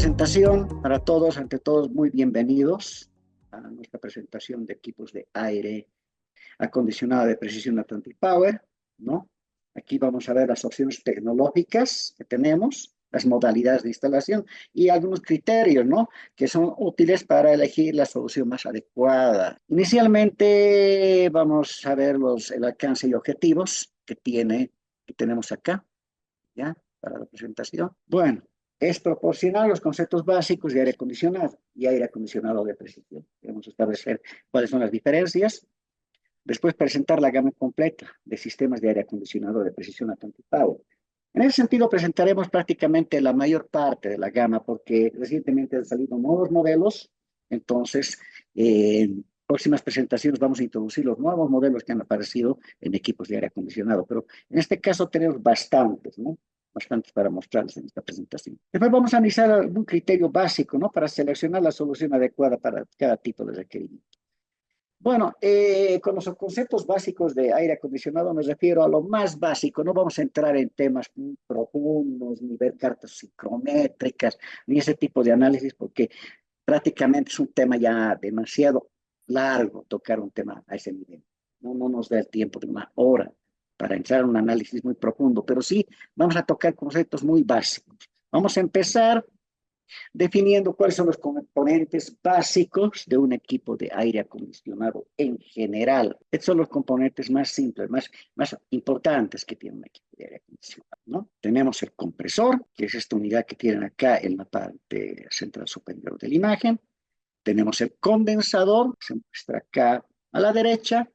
presentación para todos, ante todos, muy bienvenidos a nuestra presentación de equipos de aire acondicionado de precisión Atlantic Power, ¿no? Aquí vamos a ver las opciones tecnológicas que tenemos, las modalidades de instalación y algunos criterios, ¿no? Que son útiles para elegir la solución más adecuada. Inicialmente vamos a ver el alcance y objetivos que tenemos acá, ¿ya? Para la presentación. Bueno, es proporcionar los conceptos básicos de aire acondicionado y aire acondicionado de precisión. Debemos establecer cuáles son las diferencias. Después presentar la gama completa de sistemas de aire acondicionado de precisión Atlantic Power. En ese sentido, presentaremos prácticamente la mayor parte de la gama porque recientemente han salido nuevos modelos. Entonces, en próximas presentaciones vamos a introducir los nuevos modelos que han aparecido en equipos de aire acondicionado. Pero en este caso tenemos bastantes, ¿no? Bastantes para mostrarles en esta presentación. Después vamos a analizar algún criterio básico, ¿no? Para seleccionar la solución adecuada para cada tipo de requerimiento. Bueno, con los conceptos básicos de aire acondicionado me refiero a lo más básico. No vamos a entrar en temas muy profundos, ni ver cartas psicométricas, ni ese tipo de análisis, porque prácticamente es un tema ya demasiado largo tocar un tema a ese nivel. No nos da el tiempo de una hora para entrar en un análisis muy profundo, pero sí vamos a tocar conceptos muy básicos. Vamos a empezar definiendo cuáles son los componentes básicos de un equipo de aire acondicionado en general. Estos son los componentes más simples, más importantes que tiene un equipo de aire acondicionado, ¿no? Tenemos el compresor, que es esta unidad que tienen acá en la parte central superior de la imagen. Tenemos el condensador, que se muestra acá a la derecha.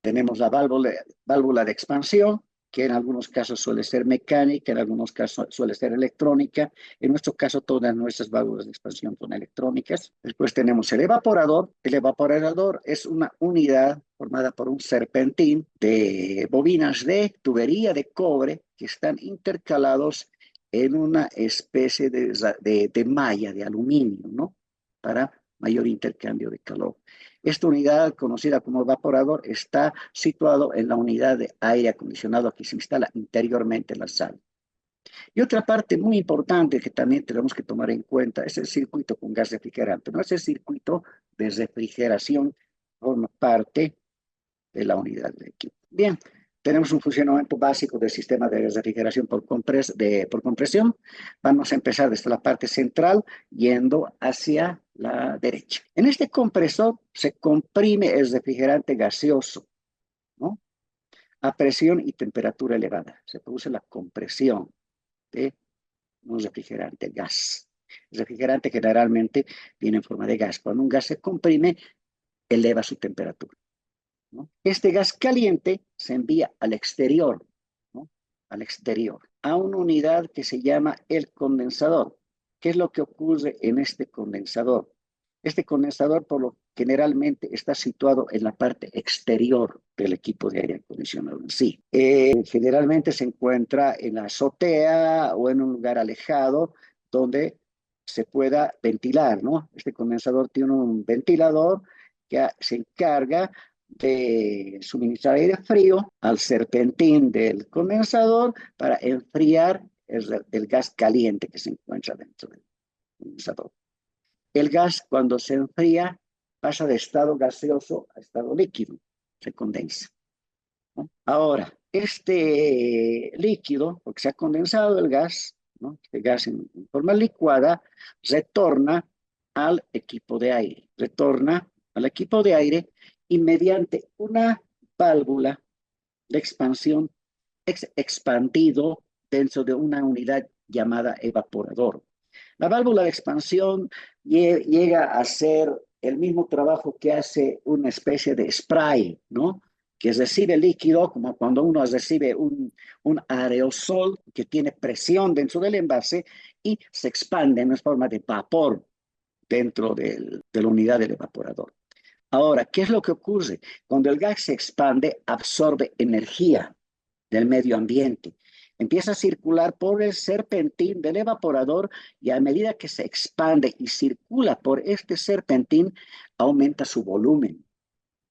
Tenemos la válvula de expansión, que en algunos casos suele ser mecánica, en algunos casos suele ser electrónica. En nuestro caso, todas nuestras válvulas de expansión son electrónicas. Después tenemos el evaporador. El evaporador es una unidad formada por un serpentín de bobinas de tubería de cobre que están intercalados en una especie de malla de aluminio, ¿no? Para mayor intercambio de calor. Esta unidad, conocida como evaporador, está situado en la unidad de aire acondicionado que se instala interiormente en la sala. Y otra parte muy importante que también tenemos que tomar en cuenta es el circuito con gas refrigerante. No es el circuito de refrigeración, forma parte de la unidad de equipo. Bien, tenemos un funcionamiento básico del sistema de refrigeración por compresión. Vamos a empezar desde la parte central yendo hacia la derecha. En este compresor se comprime el refrigerante gaseoso, ¿no? A presión y temperatura elevada. Se produce la compresión de un refrigerante gas. El refrigerante generalmente viene en forma de gas. Cuando un gas se comprime, eleva su temperatura, ¿no? Este gas caliente se envía al exterior, ¿no? Al exterior, a una unidad que se llama el condensador. ¿Qué es lo que ocurre en este condensador? Este condensador, por lo generalmente, está situado en la parte exterior del equipo de aire acondicionado en sí. Generalmente se encuentra en la azotea o en un lugar alejado donde se pueda ventilar, ¿no? Este condensador tiene un ventilador que se encarga de suministrar aire frío al serpentín del condensador para enfriar el gas caliente que se encuentra dentro del condensador. El gas, cuando se enfría, pasa de estado gaseoso a estado líquido, se condensa, ¿no? Ahora, este líquido, porque se ha condensado el gas, ¿no? Este gas en forma licuada, retorna al equipo de aire, y mediante una válvula de expansión es expandido dentro de una unidad llamada evaporador. La válvula de expansión llega a hacer el mismo trabajo que hace una especie de spray, ¿no? Que recibe líquido, como cuando uno recibe un aerosol que tiene presión dentro del envase y se expande en forma de vapor dentro de la unidad del evaporador. Ahora, ¿qué es lo que ocurre? Cuando el gas se expande, absorbe energía del medio ambiente. Empieza a circular por el serpentín del evaporador y a medida que se expande y circula por este serpentín, aumenta su volumen.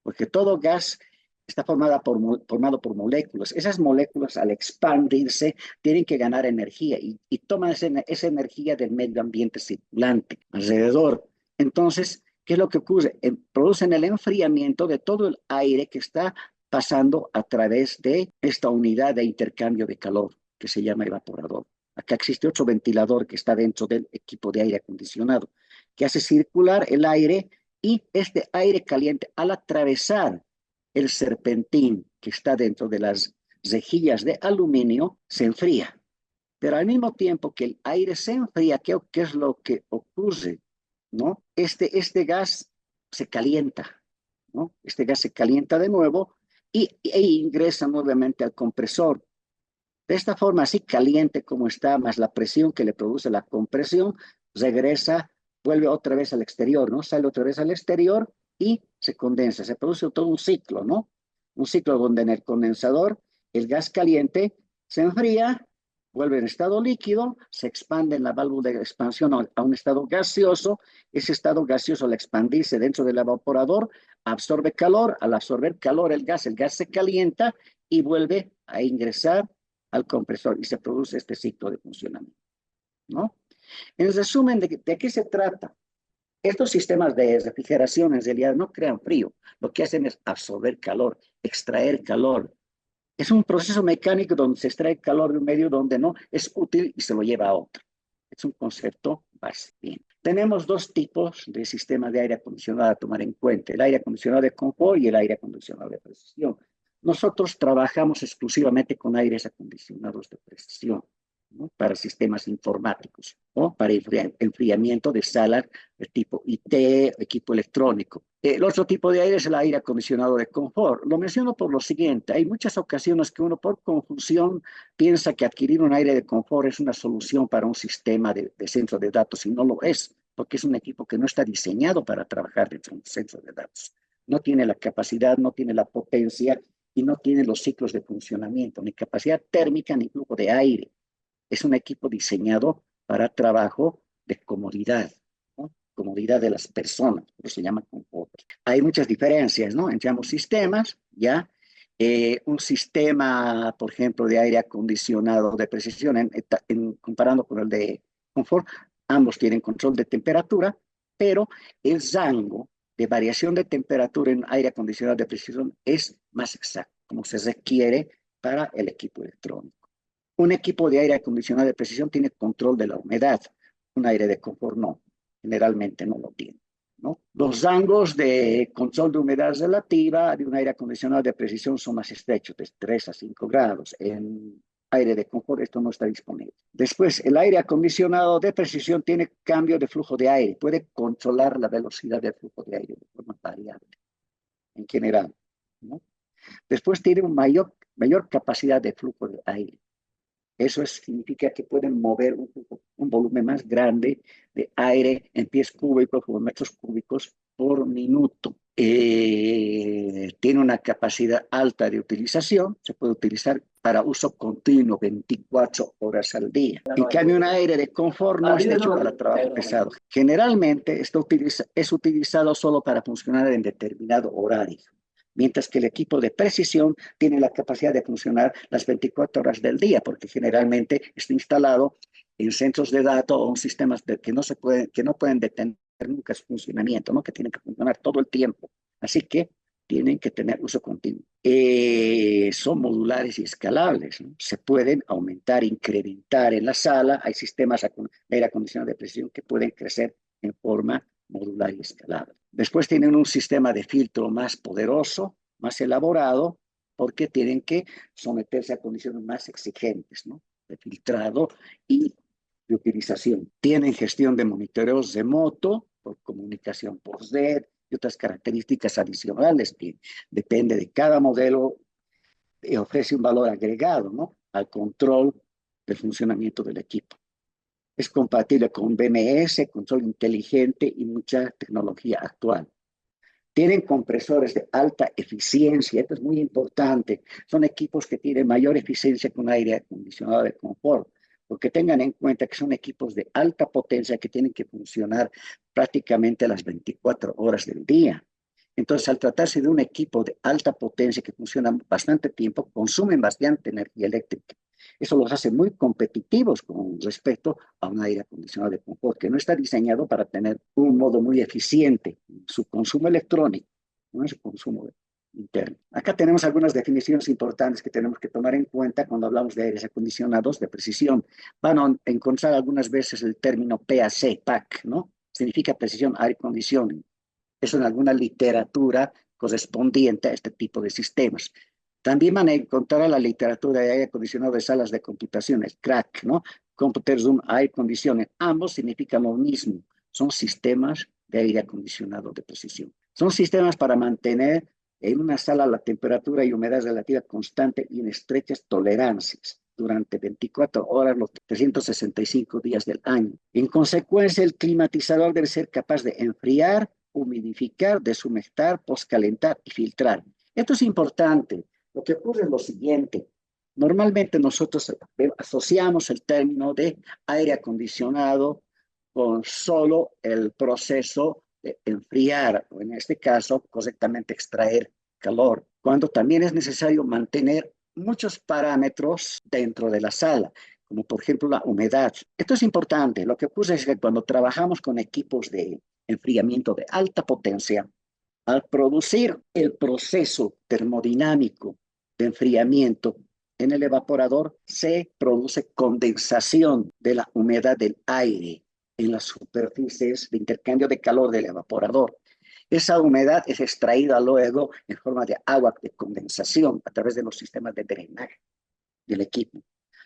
Porque todo gas está formado por moléculas. Esas moléculas al expandirse tienen que ganar energía y toman esa energía del medio ambiente circulante alrededor. Entonces, ¿qué es lo que ocurre? Producen el enfriamiento de todo el aire que está pasando a través de esta unidad de intercambio de calor que se llama evaporador. Acá existe otro ventilador que está dentro del equipo de aire acondicionado, que hace circular el aire y este aire caliente al atravesar el serpentín que está dentro de las rejillas de aluminio se enfría. Pero al mismo tiempo que el aire se enfría, ¿qué es lo que ocurre? ¿No? Este gas se calienta, ¿no? Este gas se calienta de nuevo e ingresa nuevamente al compresor. De esta forma, así caliente como está, más la presión que le produce la compresión, regresa, vuelve otra vez al exterior, ¿no? Sale otra vez al exterior y se condensa. Se produce todo un ciclo, ¿no? Un ciclo donde en el condensador el gas caliente se enfría, vuelve en estado líquido, se expande en la válvula de expansión a un estado gaseoso. Ese estado gaseoso, al expandirse dentro del evaporador, absorbe calor. Al absorber calor el gas se calienta y vuelve a ingresar al compresor y se produce este ciclo de funcionamiento, ¿no? En resumen, ¿de qué se trata? Estos sistemas de refrigeración en realidad no crean frío, lo que hacen es absorber calor, extraer calor. Es un proceso mecánico donde se extrae calor de un medio donde no es útil y se lo lleva a otro. Es un concepto básico. Bien. Tenemos dos tipos de sistemas de aire acondicionado a tomar en cuenta, el aire acondicionado de confort y el aire acondicionado de precisión. Nosotros trabajamos exclusivamente con aires acondicionados de precisión, ¿no? Para sistemas informáticos o para enfriamiento de salas de tipo IT, equipo electrónico. El otro tipo de aire es el aire acondicionado de confort. Lo menciono por lo siguiente, hay muchas ocasiones que uno por confusión piensa que adquirir un aire de confort es una solución para un sistema de centro de datos y no lo es, porque es un equipo que no está diseñado para trabajar dentro de un centro de datos. No tiene la capacidad, no tiene la potencia y no tiene los ciclos de funcionamiento, ni capacidad térmica ni flujo de aire. Es un equipo diseñado para trabajo de comodidad, ¿no? Comodidad de las personas, que se llama confort. Hay muchas diferencias, ¿no? Entre ambos sistemas, ¿ya? Un sistema, por ejemplo, de aire acondicionado de precisión, comparando con el de confort, ambos tienen control de temperatura, pero el rango de variación de temperatura en aire acondicionado de precisión es más exacto, como se requiere para el equipo electrónico. Un equipo de aire acondicionado de precisión tiene control de la humedad, un aire de confort no, generalmente no lo tiene, ¿no? Los rangos de control de humedad relativa de un aire acondicionado de precisión son más estrechos, de 3 a 5 grados. En aire de confort esto no está disponible. Después, el aire acondicionado de precisión tiene cambio de flujo de aire, puede controlar la velocidad del flujo de aire de forma variable, en general, ¿no? Después tiene mayor capacidad de flujo de aire. Eso significa que pueden mover un volumen más grande de aire en pies cúbicos o metros cúbicos por minuto. Tiene una capacidad alta de utilización, se puede utilizar para uso continuo 24 horas al día. En cambio, un aire de confort no está hecho para trabajo pesado. Generalmente es utilizado solo para funcionar en determinado horario, mientras que el equipo de precisión tiene la capacidad de funcionar las 24 horas del día, porque generalmente está instalado en centros de datos o en sistemas que no pueden detener nunca su funcionamiento, ¿no? Que tienen que funcionar todo el tiempo. Así que tienen que tener uso continuo. Son modulares y escalables, ¿no? Se pueden aumentar, incrementar en la sala. Hay sistemas de aire acondicionado de precisión que pueden crecer en forma modular y escalable. Después tienen un sistema de filtro más poderoso, más elaborado, porque tienen que someterse a condiciones más exigentes, ¿no? De filtrado y de utilización. Tienen gestión de monitoreos remoto por comunicación por red y otras características adicionales que depende de cada modelo y ofrece un valor agregado, ¿no? Al control del funcionamiento del equipo. Es compatible con BMS, control inteligente y mucha tecnología actual. Tienen compresores de alta eficiencia, esto es muy importante. Son equipos que tienen mayor eficiencia que un aire acondicionado de confort, porque tengan en cuenta que son equipos de alta potencia que tienen que funcionar prácticamente las 24 horas del día. Entonces, al tratarse de un equipo de alta potencia que funciona bastante tiempo, consumen bastante energía eléctrica. Eso los hace muy competitivos con respecto a un aire acondicionado de confort, que no está diseñado para tener un modo muy eficiente en su consumo electrónico, no en su consumo interno. Acá tenemos algunas definiciones importantes que tenemos que tomar en cuenta cuando hablamos de aires acondicionados de precisión. Van a encontrar algunas veces el término PAC, PAC, ¿no? Significa precisión air conditioning. Eso en alguna literatura correspondiente a este tipo de sistemas. También van a encontrar la literatura de aire acondicionado de salas de computación, el CRAC, ¿no? Computer Room Air Conditioning. Ambos significan lo mismo. Son sistemas de aire acondicionado de precisión. Son sistemas para mantener en una sala la temperatura y humedad relativa constante y en estrechas tolerancias durante 24 horas los 365 días del año. En consecuencia, el climatizador debe ser capaz de enfriar, humidificar, deshumectar, poscalentar y filtrar. Esto es importante. Lo que ocurre es lo siguiente. Normalmente nosotros asociamos el término de aire acondicionado con solo el proceso de enfriar, o en este caso, correctamente extraer calor, cuando también es necesario mantener muchos parámetros dentro de la sala, como por ejemplo la humedad. Esto es importante. Lo que ocurre es que cuando trabajamos con equipos de enfriamiento de alta potencia, al producir el proceso termodinámico de enfriamiento en el evaporador, se produce condensación de la humedad del aire en las superficies de intercambio de calor del evaporador. Esa humedad es extraída luego en forma de agua de condensación a través de los sistemas de drenaje del equipo.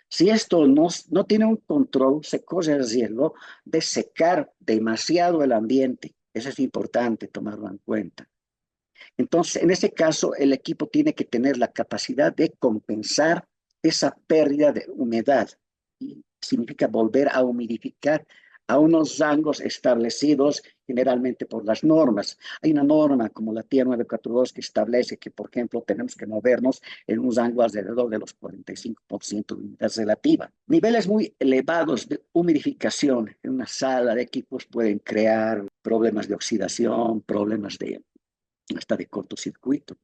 Si esto no tiene un control, se corre el riesgo de secar demasiado el ambiente. Eso es importante tomarlo en cuenta. Entonces, en ese caso, el equipo tiene que tener la capacidad de compensar esa pérdida de humedad. Y significa volver a humidificar a unos rangos establecidos generalmente por las normas. Hay una norma como la TIA 942 que establece que, por ejemplo, tenemos que movernos en un rango alrededor de los 45% de humedad relativa. Niveles muy elevados de humidificación en una sala de equipos pueden crear problemas de oxidación, problemas de hasta de cortocircuito.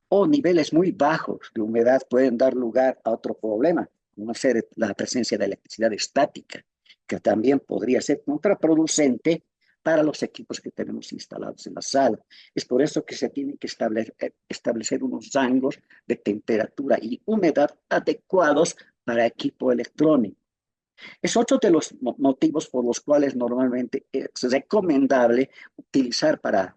O niveles muy bajos de humedad pueden dar lugar a otro problema, como ser la presencia de electricidad estática, que también podría ser contraproducente para los equipos que tenemos instalados en la sala. Es por eso que se tienen que establecer unos rangos de temperatura y humedad adecuados para equipo electrónico. Es otro de los motivos por los cuales normalmente es recomendable utilizar para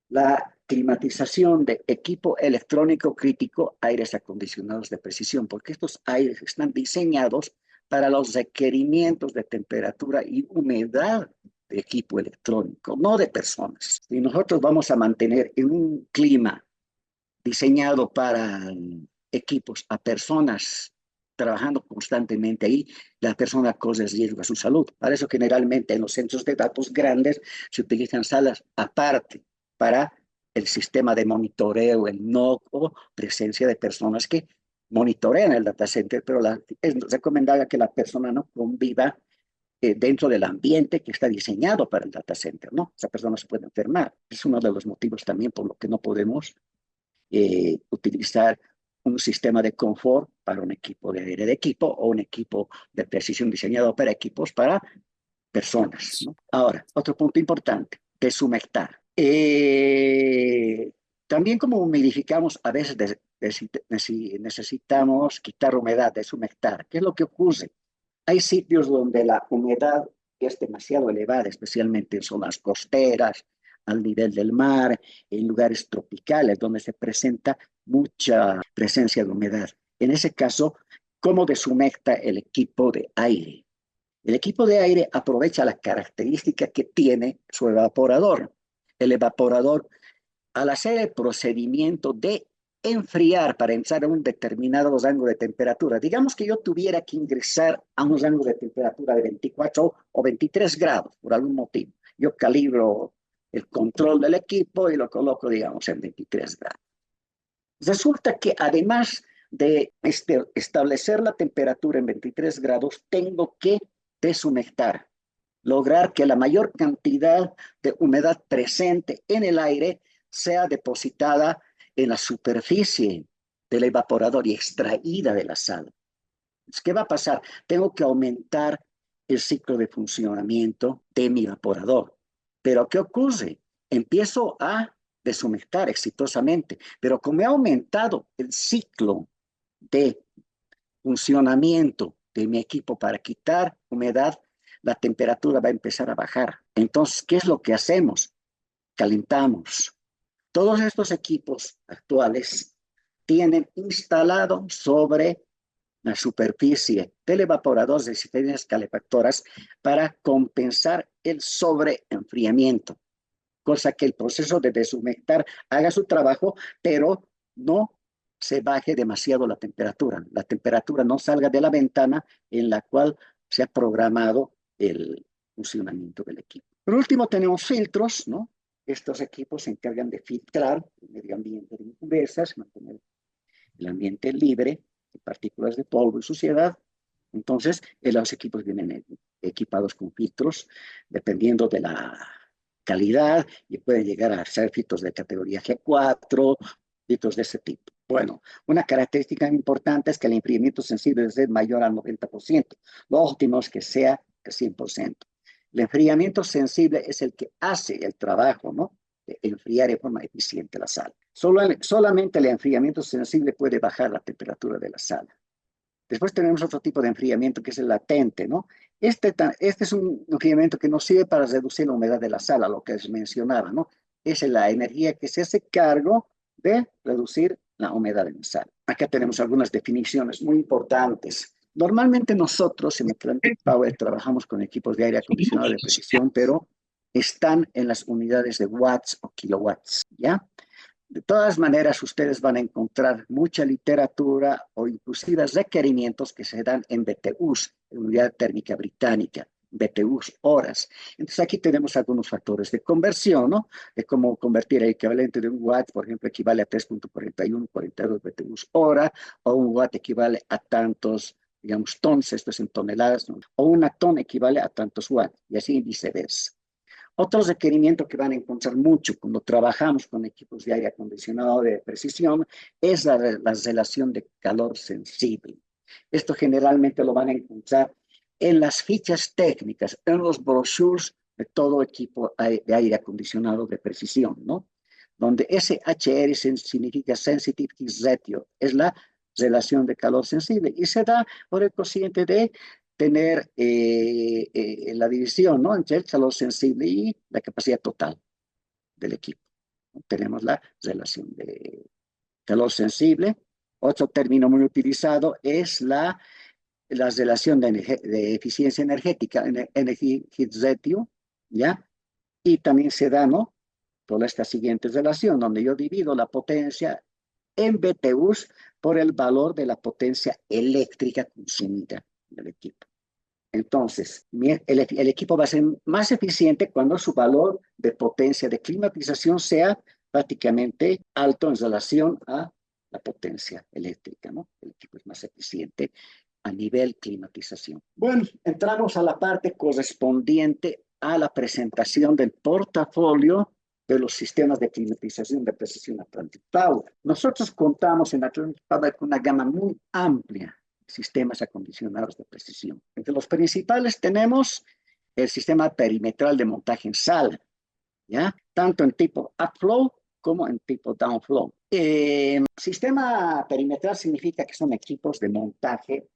la climatización de equipo electrónico crítico, aires acondicionados de precisión, porque estos aires están diseñados para los requerimientos de temperatura y humedad de equipo electrónico, no de personas. Si nosotros vamos a mantener en un clima diseñado para equipos a personas trabajando constantemente ahí, la persona corre riesgo a su salud. Para eso generalmente en los centros de datos grandes se utilizan salas aparte para el sistema de monitoreo, el NOC o presencia de personas que monitorean el data center, pero es recomendable que la persona no conviva dentro del ambiente que está diseñado para el data center, ¿no? Esa persona se puede enfermar. Es uno de los motivos también por lo que no podemos utilizar un sistema de confort para un equipo de aire de equipo o un equipo de precisión diseñado para equipos para personas, ¿no? Ahora, otro punto importante, deshumectar. También como humidificamos, a veces necesitamos quitar humedad, deshumectar. ¿Qué es lo que ocurre? Hay sitios donde la humedad es demasiado elevada, especialmente en zonas costeras, al nivel del mar, en lugares tropicales donde se presenta mucha presencia de humedad. En ese caso, ¿cómo deshumecta el equipo de aire? El equipo de aire aprovecha la característica que tiene su evaporador. El evaporador, al hacer el procedimiento de enfriar para entrar a un determinado rango de temperatura, digamos que yo tuviera que ingresar a un rango de temperatura de 24 o 23 grados por algún motivo. Yo calibro el control del equipo y lo coloco, digamos, en 23 grados. Resulta que además de establecer la temperatura en 23 grados, tengo que deshumectar, lograr que la mayor cantidad de humedad presente en el aire sea depositada en la superficie del evaporador y extraída de la sal. ¿Qué va a pasar? Tengo que aumentar el ciclo de funcionamiento de mi evaporador. Pero ¿qué ocurre? Empiezo a deshumectar exitosamente, pero como he aumentado el ciclo de funcionamiento de mi equipo para quitar humedad, la temperatura va a empezar a bajar. Entonces, ¿qué es lo que hacemos? Calentamos. Todos estos equipos actuales tienen instalado sobre la superficie del evaporador de cisternas calefactoras para compensar el sobreenfriamiento, cosa que el proceso de deshumectar haga su trabajo, pero no se baje demasiado la temperatura no salga de la ventana en la cual se ha programado el funcionamiento del equipo. Por último, tenemos filtros, ¿no? Estos equipos se encargan de filtrar el medio ambiente de impurezas, mantener el ambiente libre de partículas de polvo y suciedad. Entonces, los equipos vienen equipados con filtros, dependiendo de la calidad, y pueden llegar a ser filtros de categoría G4, filtros de ese tipo. Bueno, una característica importante es que el enfriamiento sensible debe ser mayor al 90%. Lo óptimo es que sea el 100%. El enfriamiento sensible es el que hace el trabajo, ¿no? De enfriar de forma eficiente la sal. Solamente el enfriamiento sensible puede bajar la temperatura de la sal. Después tenemos otro tipo de enfriamiento que es el latente, ¿no? Este es un enfriamiento que nos sirve para reducir la humedad de la sal, a lo que les mencionaba, ¿no? Es la energía que se hace cargo de reducir la humedad de la sal. Acá tenemos algunas definiciones muy importantes. Normalmente nosotros en Atlantic Power trabajamos con equipos de aire acondicionado de precisión, pero están en las unidades de watts o kilowatts, ¿ya? De todas maneras, ustedes van a encontrar mucha literatura o inclusive requerimientos que se dan en BTUs, en unidad térmica británica, BTUs horas. Entonces aquí tenemos algunos factores de conversión, ¿no? De cómo convertir el equivalente de un watt, por ejemplo, equivale a 3.41, 42 BTUs hora, o un watt equivale a tantos, digamos, tons, esto es en toneladas, ¿no? O una ton equivale a tantos watts, y así viceversa. Otro requerimiento que van a encontrar mucho cuando trabajamos con equipos de aire acondicionado de precisión es la relación de calor sensible. Esto generalmente lo van a encontrar en las fichas técnicas, en los brochures de todo equipo de aire acondicionado de precisión, ¿no? Donde SHR significa Sensitive Heat Ratio, es la relación de calor sensible y se da por el cociente de tener la división, ¿no? Entre el calor sensible y la capacidad total del equipo. Tenemos la relación de calor sensible. Otro término muy utilizado es la relación de eficiencia energética, Energy Heat Ratio, ¿ya? Y también se da, ¿no? Por esta siguiente relación, donde yo divido la potencia en BTUs por el valor de la potencia eléctrica consumida del equipo. Entonces, el equipo va a ser más eficiente cuando su valor de potencia de climatización sea prácticamente alto en relación a la potencia eléctrica, ¿no? El equipo es más eficiente a nivel climatización. Bueno, entramos a la parte correspondiente a la presentación del portafolio de los sistemas de climatización de precisión Atlantic Power. Nosotros contamos en Atlantic Power con una gama muy amplia de sistemas acondicionados de precisión. Entre los principales tenemos el sistema perimetral de montaje en sala, ¿ya? Tanto en tipo upflow como en tipo downflow. Sistema perimetral significa que son equipos de montaje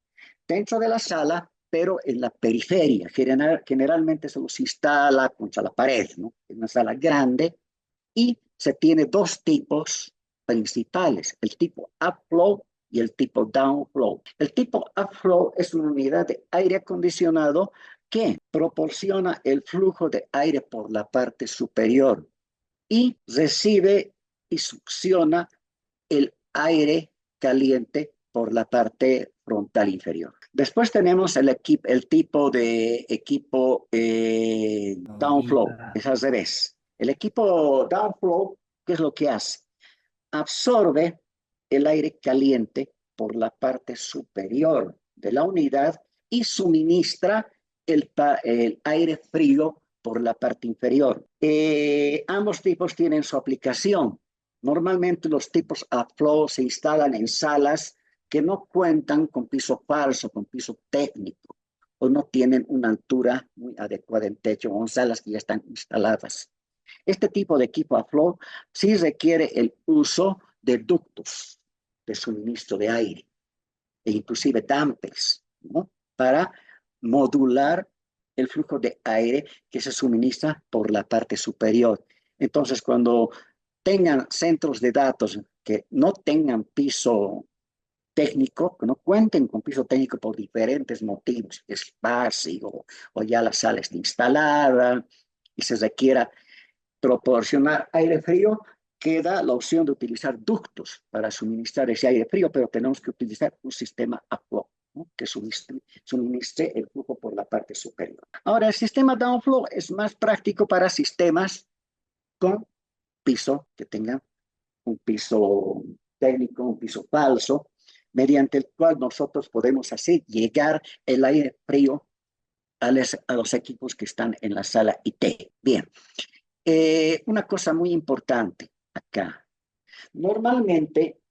dentro de la sala, pero en la periferia. Generalmente se los instala contra la pared, ¿no? Es una sala grande y se tiene dos tipos principales, el tipo upflow y el tipo downflow. El tipo upflow es una unidad de aire acondicionado que proporciona el flujo de aire por la parte superior y recibe y succiona el aire caliente por la parte frontal inferior. Después tenemos el tipo de equipo downflow, es al revés. El equipo downflow, ¿qué es lo que hace? Absorbe el aire caliente por la parte superior de la unidad y suministra el aire frío por la parte inferior. Ambos tipos tienen su aplicación. Normalmente los tipos AFLOW se instalan en salas que no cuentan con piso falso, con piso técnico, o no tienen una altura muy adecuada en techo, o en salas que ya están instaladas. Este tipo de equipo AFLOW sí requiere el uso de ductos de suministro de aire e inclusive dampers, ¿no? Para modular el flujo de aire que se suministra por la parte superior. Entonces, cuando tengan centros de datos que no tengan piso técnico, que no cuenten con piso técnico por diferentes motivos, espacio o ya la sala está instalada y se requiera proporcionar aire frío, queda la opción de utilizar ductos para suministrar ese aire frío, pero tenemos que utilizar un sistema AFLOW, ¿no? Que suministre el flujo por la parte superior. Ahora, el sistema downflow es más práctico para sistemas con piso, que tengan un piso técnico, un piso falso, mediante el cual nosotros podemos hacer llegar el aire frío a los equipos que están en la sala IT. Bien, una cosa muy importante acá. Normalmente,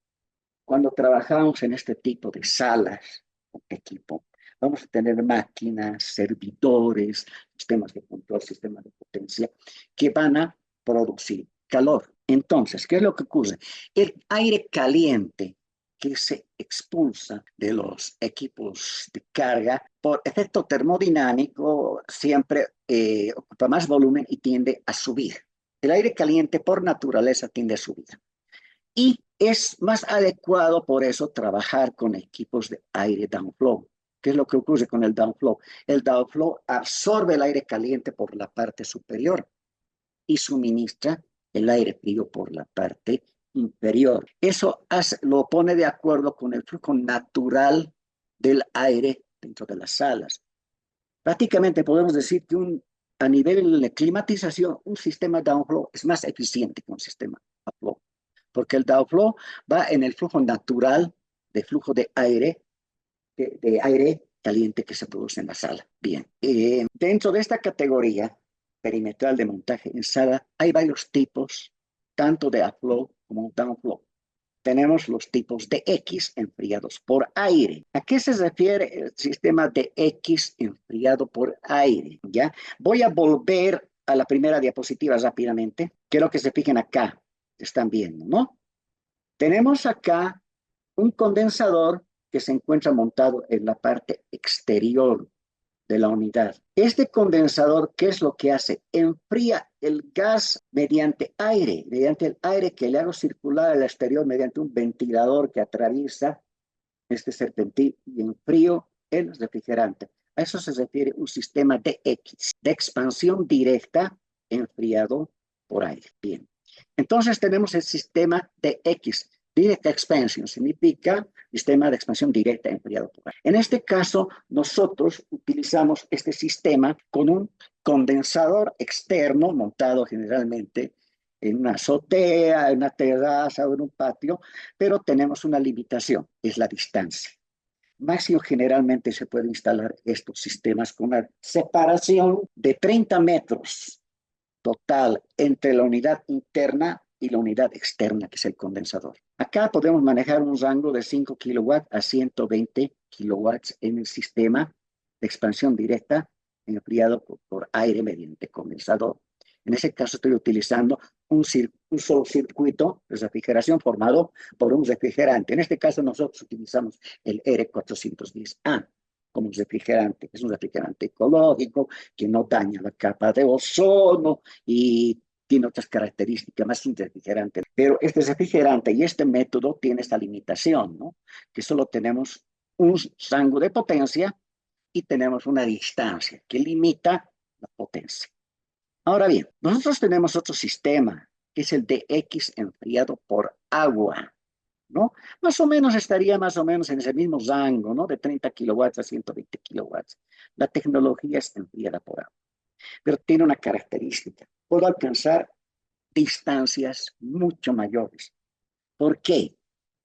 cuando trabajamos en este tipo de salas o equipo, vamos a tener máquinas, servidores, sistemas de control, sistemas de potencia, que van a producir calor. Entonces, ¿qué es lo que ocurre? El aire caliente que se expulsa de los equipos de carga por efecto termodinámico siempre ocupa más volumen y tiende a subir. El aire caliente por naturaleza tiende a subir. Y es más adecuado por eso trabajar con equipos de aire downflow. ¿Qué es lo que ocurre con el downflow? El downflow absorbe el aire caliente por la parte superior y suministra el aire frío por la parte inferior. Eso lo pone de acuerdo con el flujo natural del aire dentro de las salas. Prácticamente podemos decir que a nivel de climatización, un sistema downflow es más eficiente que un sistema upflow, porque el downflow va en el flujo natural de flujo de aire caliente que se produce en la sala. Bien, dentro de esta categoría perimetral de montaje en sala hay varios tipos, tanto de upflow como downflow. Tenemos los tipos de X enfriados por aire. ¿A qué se refiere el sistema de X enfriado por aire? ¿Ya? Voy a volver a la primera diapositiva rápidamente. Quiero que se fijen acá. Están viendo, ¿no? Tenemos acá un condensador que se encuentra montado en la parte exterior de la unidad. Este condensador, ¿qué es lo que hace? Enfría el gas mediante el aire que le hago circular al exterior mediante un ventilador que atraviesa este serpentín y enfrío el refrigerante. A eso se refiere un sistema DX, de expansión directa enfriado por aire. Bien. Entonces tenemos el sistema DX, Direct Expansion, significa sistema de expansión directa enfriado por aire. En este caso, nosotros utilizamos este sistema con un condensador externo montado generalmente en una azotea, en una terraza o en un patio, pero tenemos una limitación, es la distancia. Máximo generalmente se puede instalar estos sistemas con una separación de 30 metros total entre la unidad interna y la unidad externa, que es el condensador. Acá podemos manejar un rango de 5 kilowatts a 120 kilowatts en el sistema de expansión directa enfriado por aire mediante condensador. En ese caso estoy utilizando un solo circuito de refrigeración formado por un refrigerante. En este caso nosotros utilizamos el R410A como refrigerante. Es un refrigerante ecológico que no daña la capa de ozono y tiene otras características, más un refrigerante. Pero este refrigerante y este método tiene esta limitación, ¿no? Que solo tenemos un rango de potencia y tenemos una distancia que limita la potencia. Ahora bien, nosotros tenemos otro sistema, que es el DX enfriado por agua, ¿no? Más o menos estaría más o menos en ese mismo rango, ¿no? De 30 kilowatts a 120 kilowatts. La tecnología es enfriada por agua, pero tiene una característica. Puedo alcanzar distancias mucho mayores. ¿Por qué?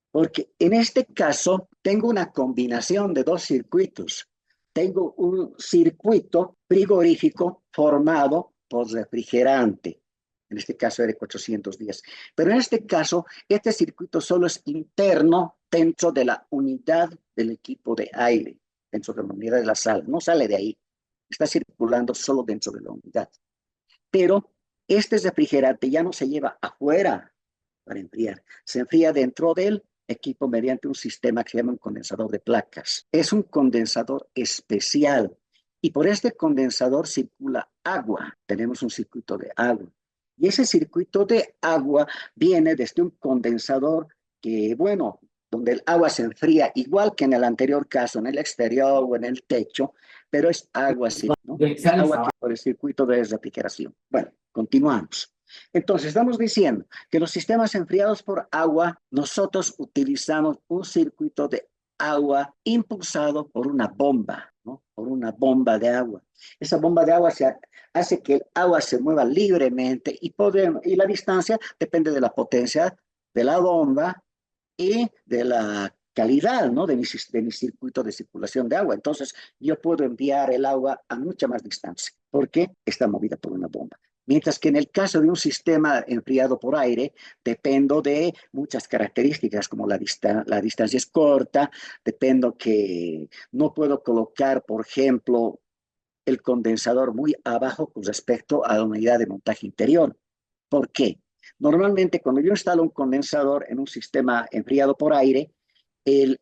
Porque en este caso tengo una combinación de dos circuitos. Tengo un circuito frigorífico formado por refrigerante. En este caso era 410. Pero en este caso, este circuito solo es interno dentro de la unidad del equipo de aire, dentro de la unidad de la sala. No sale de ahí. Está circulando solo dentro de la unidad. Pero este refrigerante ya no se lleva afuera para enfriar. Se enfría dentro del equipo mediante un sistema que se llama un condensador de placas. Es un condensador especial y por este condensador circula agua. Tenemos un circuito de agua. Y ese circuito de agua viene desde un condensador que, bueno, donde el agua se enfría igual que en el anterior caso, en el exterior o en el techo, pero es agua así, ¿no? Es agua que por el circuito de refrigeración. Bueno, continuamos. Entonces, estamos diciendo que los sistemas enfriados por agua, nosotros utilizamos un circuito de agua impulsado por una bomba, ¿no? Por una bomba de agua. Esa bomba de agua hace que el agua se mueva libremente y la distancia depende de la potencia de la bomba y de la calidad, ¿no? de mi circuito de circulación de agua. Entonces, yo puedo enviar el agua a mucha más distancia porque está movida por una bomba. Mientras que en el caso de un sistema enfriado por aire, dependo de muchas características, como la distancia es corta, dependo que no puedo colocar, por ejemplo, el condensador muy abajo con respecto a la unidad de montaje interior. ¿Por qué? Normalmente cuando yo instalo un condensador en un sistema enfriado por aire, el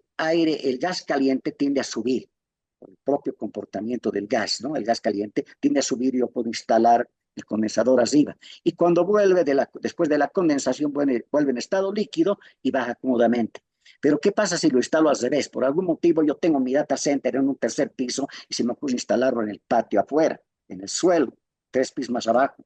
gas caliente tiende a subir por el propio comportamiento del gas, ¿no? El gas caliente tiende a subir y yo puedo instalar el condensador arriba. Y cuando después de la condensación, vuelve en estado líquido y baja cómodamente. Pero ¿qué pasa si lo instalo al revés? Por algún motivo yo tengo mi data center en un tercer piso y se me ocurre instalarlo en el patio afuera, en el suelo, 3 pisos más abajo.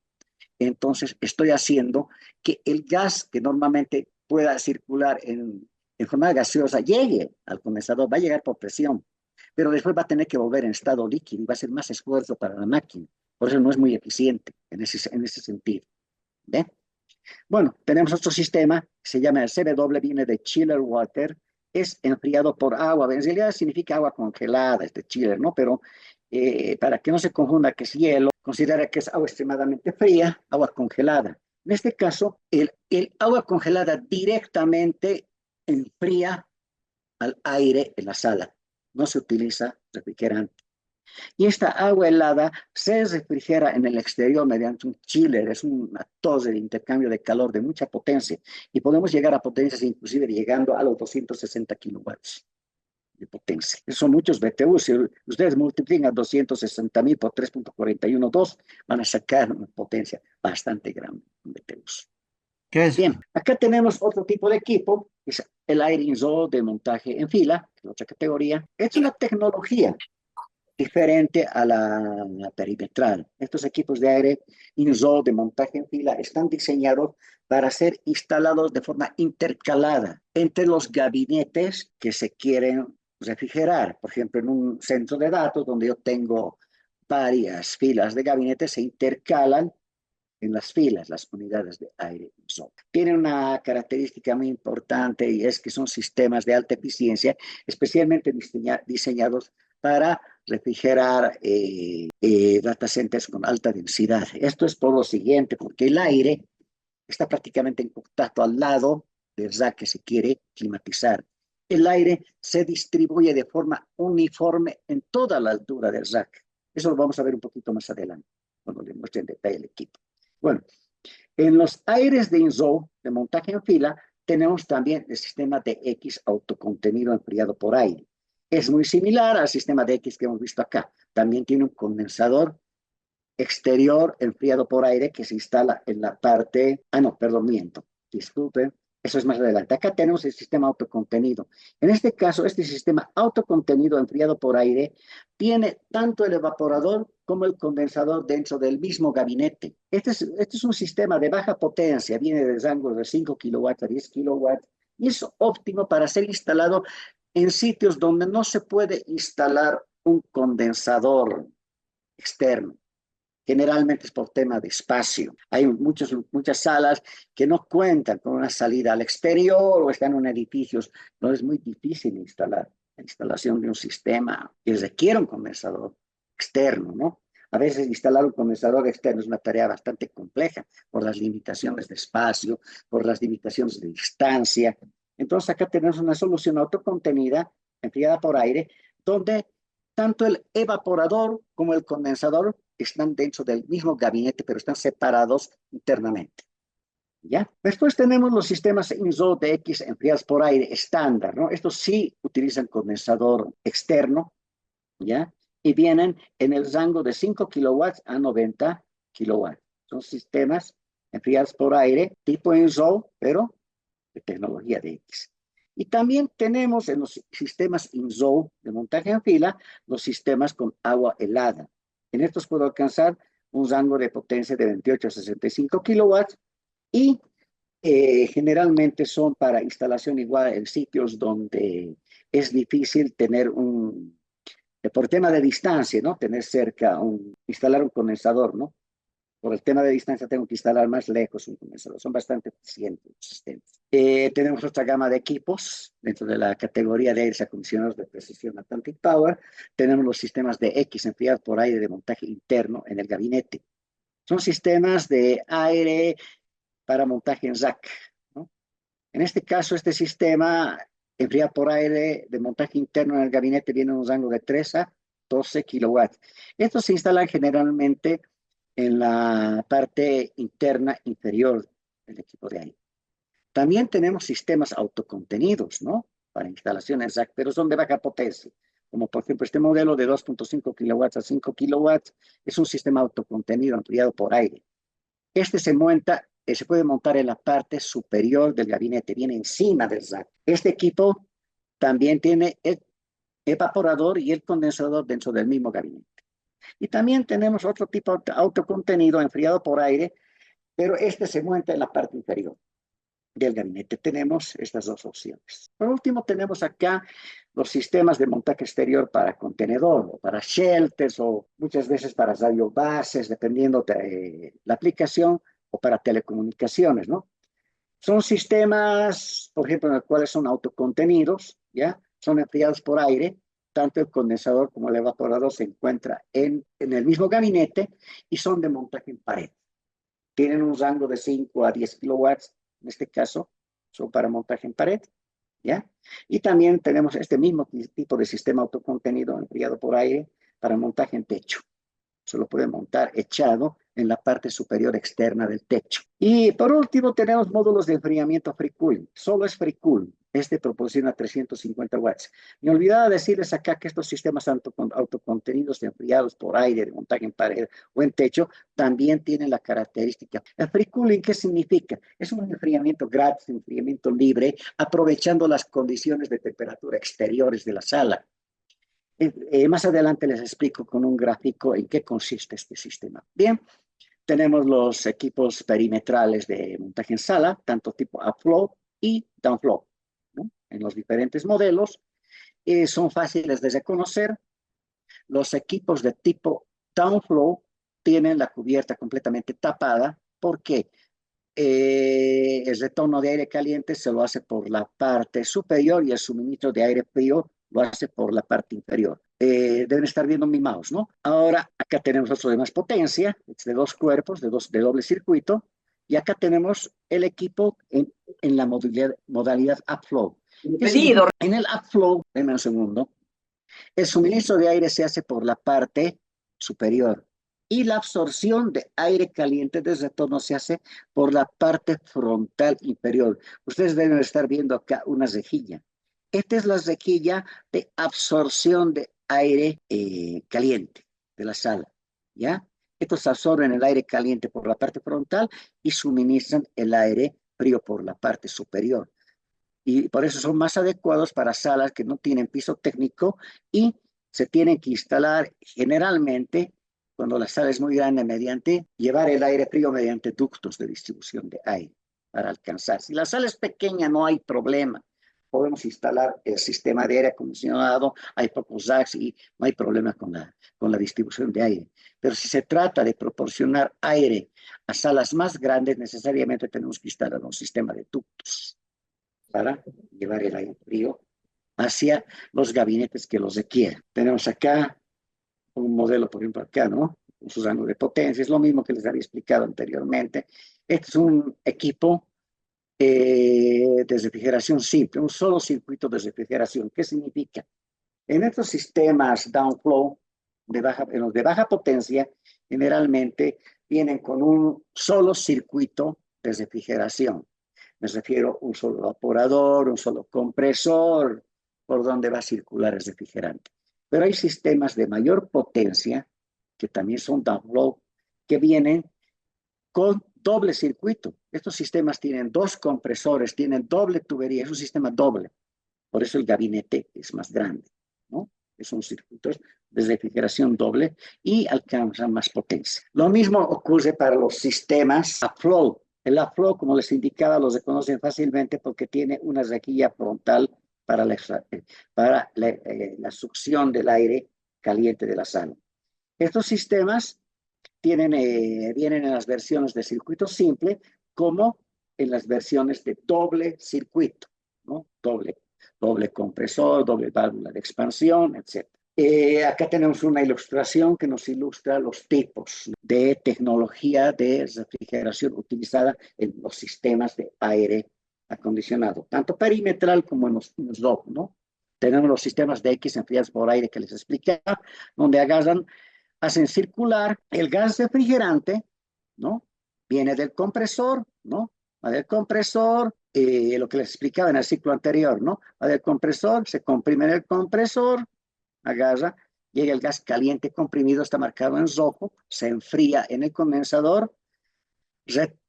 Entonces estoy haciendo que el gas que normalmente pueda circular en forma gaseosa llegue al condensador, va a llegar por presión, pero después va a tener que volver en estado líquido y va a ser más esfuerzo para la máquina. Por eso no es muy eficiente en ese sentido. ¿Ve? Bueno, tenemos otro sistema, se llama el CW, viene de chiller water, es enfriado por agua, en realidad significa agua congelada, este chiller, ¿no? Pero para que no se confunda que es hielo, considera que es agua extremadamente fría, agua congelada. En este caso, el agua congelada directamente enfría al aire en la sala, no se utiliza refrigerante. Y esta agua helada se refrigera en el exterior mediante un chiller, es una torre de intercambio de calor de mucha potencia. Y podemos llegar a potencias inclusive llegando a los 260 kilowatts de potencia. Esos son muchos BTU. Si ustedes multiplican 260.000 por 3.412, van a sacar una potencia bastante grande en BTUs. ¿Qué es? Bien, acá tenemos otro tipo de equipo, que es el air inzo de montaje en fila, otra categoría. Es una tecnología diferente a la perimetral. Estos equipos de aire INZO de montaje en fila están diseñados para ser instalados de forma intercalada entre los gabinetes que se quieren refrigerar. Por ejemplo, en un centro de datos donde yo tengo varias filas de gabinetes, se intercalan en las filas las unidades de aire INZO. Tienen una característica muy importante y es que son sistemas de alta eficiencia, especialmente diseñados para refrigerar data centers con alta densidad. Esto es por lo siguiente, porque el aire está prácticamente en contacto al lado del rack que se quiere climatizar. El aire se distribuye de forma uniforme en toda la altura del rack. Eso lo vamos a ver un poquito más adelante, cuando le muestre en detalle el equipo. Bueno, en los aires de INZO, de montaje en fila, tenemos también el sistema de X autocontenido enfriado por aire. Es muy similar al sistema de X que hemos visto acá. También tiene un condensador exterior enfriado por aire que se instala en la parte... Ah, no, perdón, miento. Disculpen. Eso es más adelante. Acá tenemos el sistema autocontenido. En este caso, este sistema autocontenido enfriado por aire tiene tanto el evaporador como el condensador dentro del mismo gabinete. Este es un sistema de baja potencia, viene del rango de 5 kilowatts a 10 kilowatts y es óptimo para ser instalado en sitios donde no se puede instalar un condensador externo. Generalmente es por tema de espacio. Hay muchas salas que no cuentan con una salida al exterior o están en edificios donde es muy difícil instalar la instalación de un sistema que requiere un condensador externo, ¿no? A veces instalar un condensador externo es una tarea bastante compleja por las limitaciones de espacio, por las limitaciones de distancia. Entonces acá tenemos una solución autocontenida, enfriada por aire, donde tanto el evaporador como el condensador están dentro del mismo gabinete, pero están separados internamente. ¿Ya? Después tenemos los sistemas INZO DX enfriados por aire estándar, ¿no? Estos sí utilizan condensador externo, ¿ya? Y vienen en el rango de 5 kilowatts a 90 kilowatts. Son sistemas enfriados por aire tipo INZO, pero de tecnología DX. Y también tenemos en los sistemas INZO de montaje en fila, los sistemas con agua helada. En estos puedo alcanzar un rango de potencia de 28 a 65 kilowatts y generalmente son para instalación igual en sitios donde es difícil tener por tema de distancia, ¿no? Tener cerca, instalar un condensador, ¿no? Por el tema de distancia tengo que instalar más lejos un condensador. Son bastante eficientes los sistemas. Tenemos otra gama de equipos dentro de la categoría de aires acondicionados de precisión Atlantic Power. Tenemos los sistemas de X enfriados por aire de montaje interno en el gabinete. Son sistemas de aire para montaje en rack, ¿no? En este caso, este sistema enfriado por aire de montaje interno en el gabinete viene en un rango de 3 a 12 kilowatts. Estos se instalan generalmente en la parte interna inferior del equipo de aire. También tenemos sistemas autocontenidos, ¿no? Para instalaciones rack, pero son de baja potencia. Como por ejemplo este modelo de 2.5 kilowatts a 5 kilowatts es un sistema autocontenido enfriado por aire. Este se puede montar en la parte superior del gabinete, viene encima del rack. Este equipo también tiene el evaporador y el condensador dentro del mismo gabinete. Y también tenemos otro tipo de autocontenido enfriado por aire, pero este se monta en la parte inferior del gabinete. Tenemos estas dos opciones. Por último, tenemos acá los sistemas de montaje exterior para contenedor, o para shelters, o muchas veces para radiobases, dependiendo de la aplicación, o para telecomunicaciones, ¿no? Son sistemas, por ejemplo, en los cuales son autocontenidos, ¿ya? Son enfriados por aire. Tanto el condensador como el evaporador se encuentran en el mismo gabinete y son de montaje en pared. Tienen un rango de 5 a 10 kilowatts, en este caso, son para montaje en pared, ¿ya? Y también tenemos este mismo tipo de sistema autocontenido enfriado por aire para montaje en techo. Se lo puede montar echado en la parte superior externa del techo. Y por último tenemos módulos de enfriamiento free cool. Solo es free cool. Este proporciona 350 watts. Me olvidaba decirles acá que estos sistemas autocontenidos enfriados por aire, de montaje en pared o en techo, también tienen la característica. El free cooling, ¿qué significa? Es un enfriamiento gratis, un enfriamiento libre, aprovechando las condiciones de temperatura exteriores de la sala. Más adelante les explico con un gráfico en qué consiste este sistema. Bien, tenemos los equipos perimetrales de montaje en sala, tanto tipo upflow y downflow, ¿no? En los diferentes modelos. Son fáciles de reconocer. Los equipos de tipo downflow tienen la cubierta completamente tapada. ¿Por qué? El retorno de aire caliente se lo hace por la parte superior y el suministro de aire frío lo hace por la parte inferior. Deben estar viendo mi mouse, ¿no? Ahora, acá tenemos otro de más potencia, de dos cuerpos, de doble circuito, y acá tenemos el equipo en la modalidad upflow. Pedido. En el upflow, denme un segundo, el suministro de aire se hace por la parte superior y la absorción de aire caliente de retorno se hace por la parte frontal inferior. Ustedes deben estar viendo acá una rejilla. Esta es la rejilla de absorción de aire caliente de la sala, ¿ya? Estos absorben el aire caliente por la parte frontal y suministran el aire frío por la parte superior. Y por eso son más adecuados para salas que no tienen piso técnico y se tienen que instalar generalmente cuando la sala es muy grande mediante llevar el aire frío mediante ductos de distribución de aire para alcanzar. Si la sala es pequeña no hay problema. Podemos instalar el sistema de aire acondicionado, hay pocos racks y no hay problema con la distribución de aire. Pero si se trata de proporcionar aire a salas más grandes, necesariamente tenemos que instalar un sistema de ductos para llevar el aire frío hacia los gabinetes que los requieran. Tenemos acá un modelo, por ejemplo, acá, ¿no? con su rango de potencia. Es lo mismo que les había explicado anteriormente. Este es un equipo de refrigeración simple, un solo circuito de refrigeración. ¿Qué significa? En estos sistemas downflow en los de baja potencia, generalmente vienen con un solo circuito de refrigeración. Me refiero a un solo evaporador, un solo compresor, por donde va a circular el refrigerante. Pero hay sistemas de mayor potencia, que también son downflow, que vienen con doble circuito. Estos sistemas tienen dos compresores, tienen doble tubería, es un sistema doble. Por eso el gabinete es más grande, ¿no? Son circuitos de refrigeración doble y alcanzan más potencia. Lo mismo ocurre para los sistemas upflow. El upflow, como les indicaba, los reconocen fácilmente porque tiene una rejilla frontal para la succión del aire caliente de la sala. Estos sistemas vienen en las versiones de circuito simple como en las versiones de doble circuito, ¿no? Doble compresor, doble válvula de expansión, etc. Acá tenemos una ilustración que nos ilustra los tipos de tecnología de refrigeración utilizada en los sistemas de aire acondicionado, tanto perimetral como en los DOF, ¿no? Tenemos los sistemas de X enfriados por aire que les explicaba, donde hacen circular el gas refrigerante, ¿no? Viene del compresor, ¿no? Va del compresor, lo que les explicaba en el ciclo anterior, ¿no? Va del compresor, se comprime en el compresor, agarra, llega el gas caliente comprimido, está marcado en rojo, se enfría en el condensador,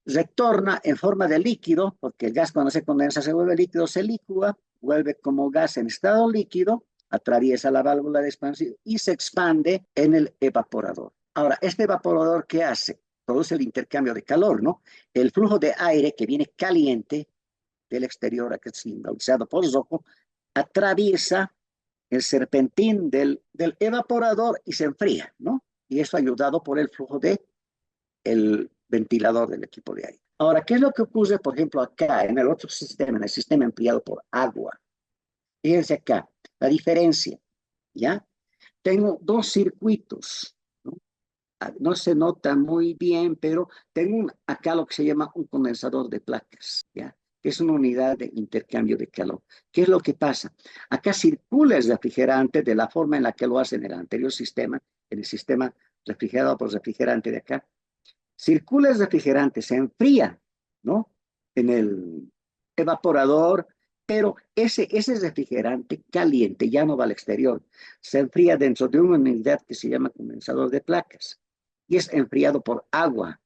retorna en forma de líquido, porque el gas cuando se condensa se vuelve líquido, se licúa, vuelve como gas en estado líquido, atraviesa la válvula de expansión y se expande en el evaporador. Ahora, ¿este evaporador qué hace? Produce el intercambio de calor, ¿no? El flujo de aire que viene caliente del exterior, que es simbolizado por rojo, atraviesa el serpentín del evaporador y se enfría, ¿no? Y eso ayudado por el flujo del ventilador del equipo de aire. Ahora, ¿qué es lo que ocurre, por ejemplo, acá en el otro sistema, en el sistema enfriado por agua? Fíjense acá, la diferencia, ¿ya? Tengo dos circuitos, ¿no? No se nota muy bien, pero tengo acá lo que se llama un condensador de placas, ¿ya? Que es una unidad de intercambio de calor. ¿Qué es lo que pasa? Acá circula el refrigerante de la forma en la que lo hace en el anterior sistema, en el sistema refrigerado por refrigerante de acá. Circula el refrigerante, se enfría, ¿no? En el evaporador, pero ese refrigerante caliente ya no va al exterior, se enfría dentro de una unidad que se llama condensador de placas y es enfriado por agua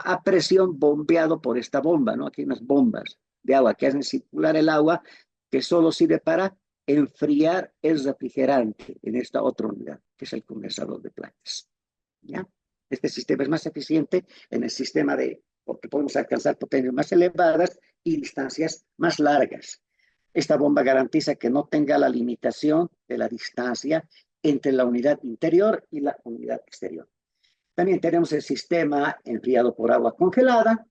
a presión bombeado por esta bomba, ¿no? Aquí hay unas bombas de agua que hacen circular el agua que solo sirve para enfriar el refrigerante en esta otra unidad, que es el condensador de placas, ¿ya? Este sistema es más eficiente en el sistema porque podemos alcanzar potencias más elevadas y distancias más largas. Esta bomba garantiza que no tenga la limitación de la distancia entre la unidad interior y la unidad exterior. También tenemos el sistema enfriado por agua congelada.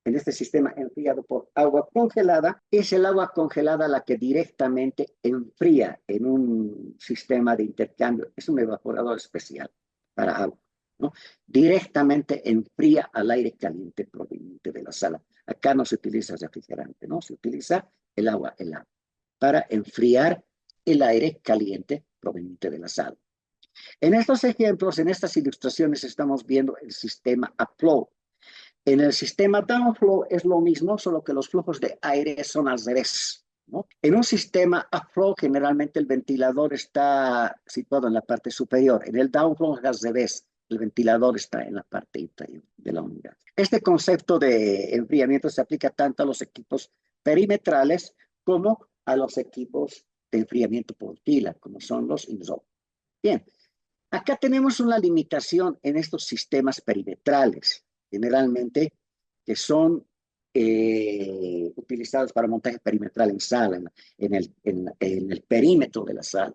En este sistema enfriado por agua congelada, es el agua congelada la que directamente enfría en un sistema de intercambio. Es un evaporador especial para agua, ¿no? Directamente enfría al aire caliente proveniente de la sala. Acá no se utiliza refrigerante, ¿no? Se utiliza el agua para enfriar el aire caliente proveniente de la sala. En estos ejemplos, en estas ilustraciones, estamos viendo el sistema upflow. En el sistema downflow es lo mismo, solo que los flujos de aire son al revés, ¿no? En un sistema upflow, generalmente el ventilador está situado en la parte superior. En el downflow es al revés. El ventilador está en la parte inferior de la unidad. Este concepto de enfriamiento se aplica tanto a los equipos perimetrales como a los equipos de enfriamiento por pila, como son los INSO. Bien, acá tenemos una limitación en estos sistemas perimetrales, generalmente que son utilizados para montaje perimetral en sala, en el perímetro de la sala.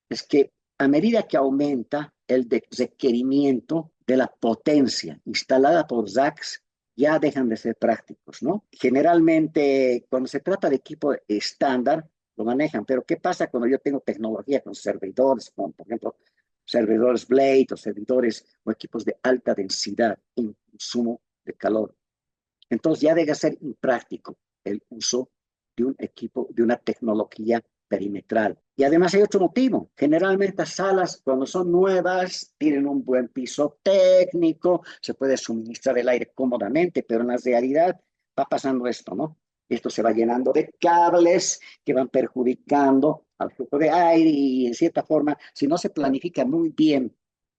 Es que a medida que aumenta el requerimiento de la potencia instalada por racks, ya dejan de ser prácticos, ¿no? Generalmente, cuando se trata de equipo estándar, lo manejan, pero ¿qué pasa cuando yo tengo tecnología con servidores, como por ejemplo servidores Blade o servidores o equipos de alta densidad en consumo de calor. Entonces ya deja de ser impráctico el uso de un equipo, de una tecnología perimetral. Y además hay otro motivo. Generalmente las salas, cuando son nuevas, tienen un buen piso técnico, se puede suministrar el aire cómodamente, pero en la realidad va pasando esto, ¿no? Esto se va llenando de cables que van perjudicando al flujo de aire y en cierta forma, si no se planifica muy bien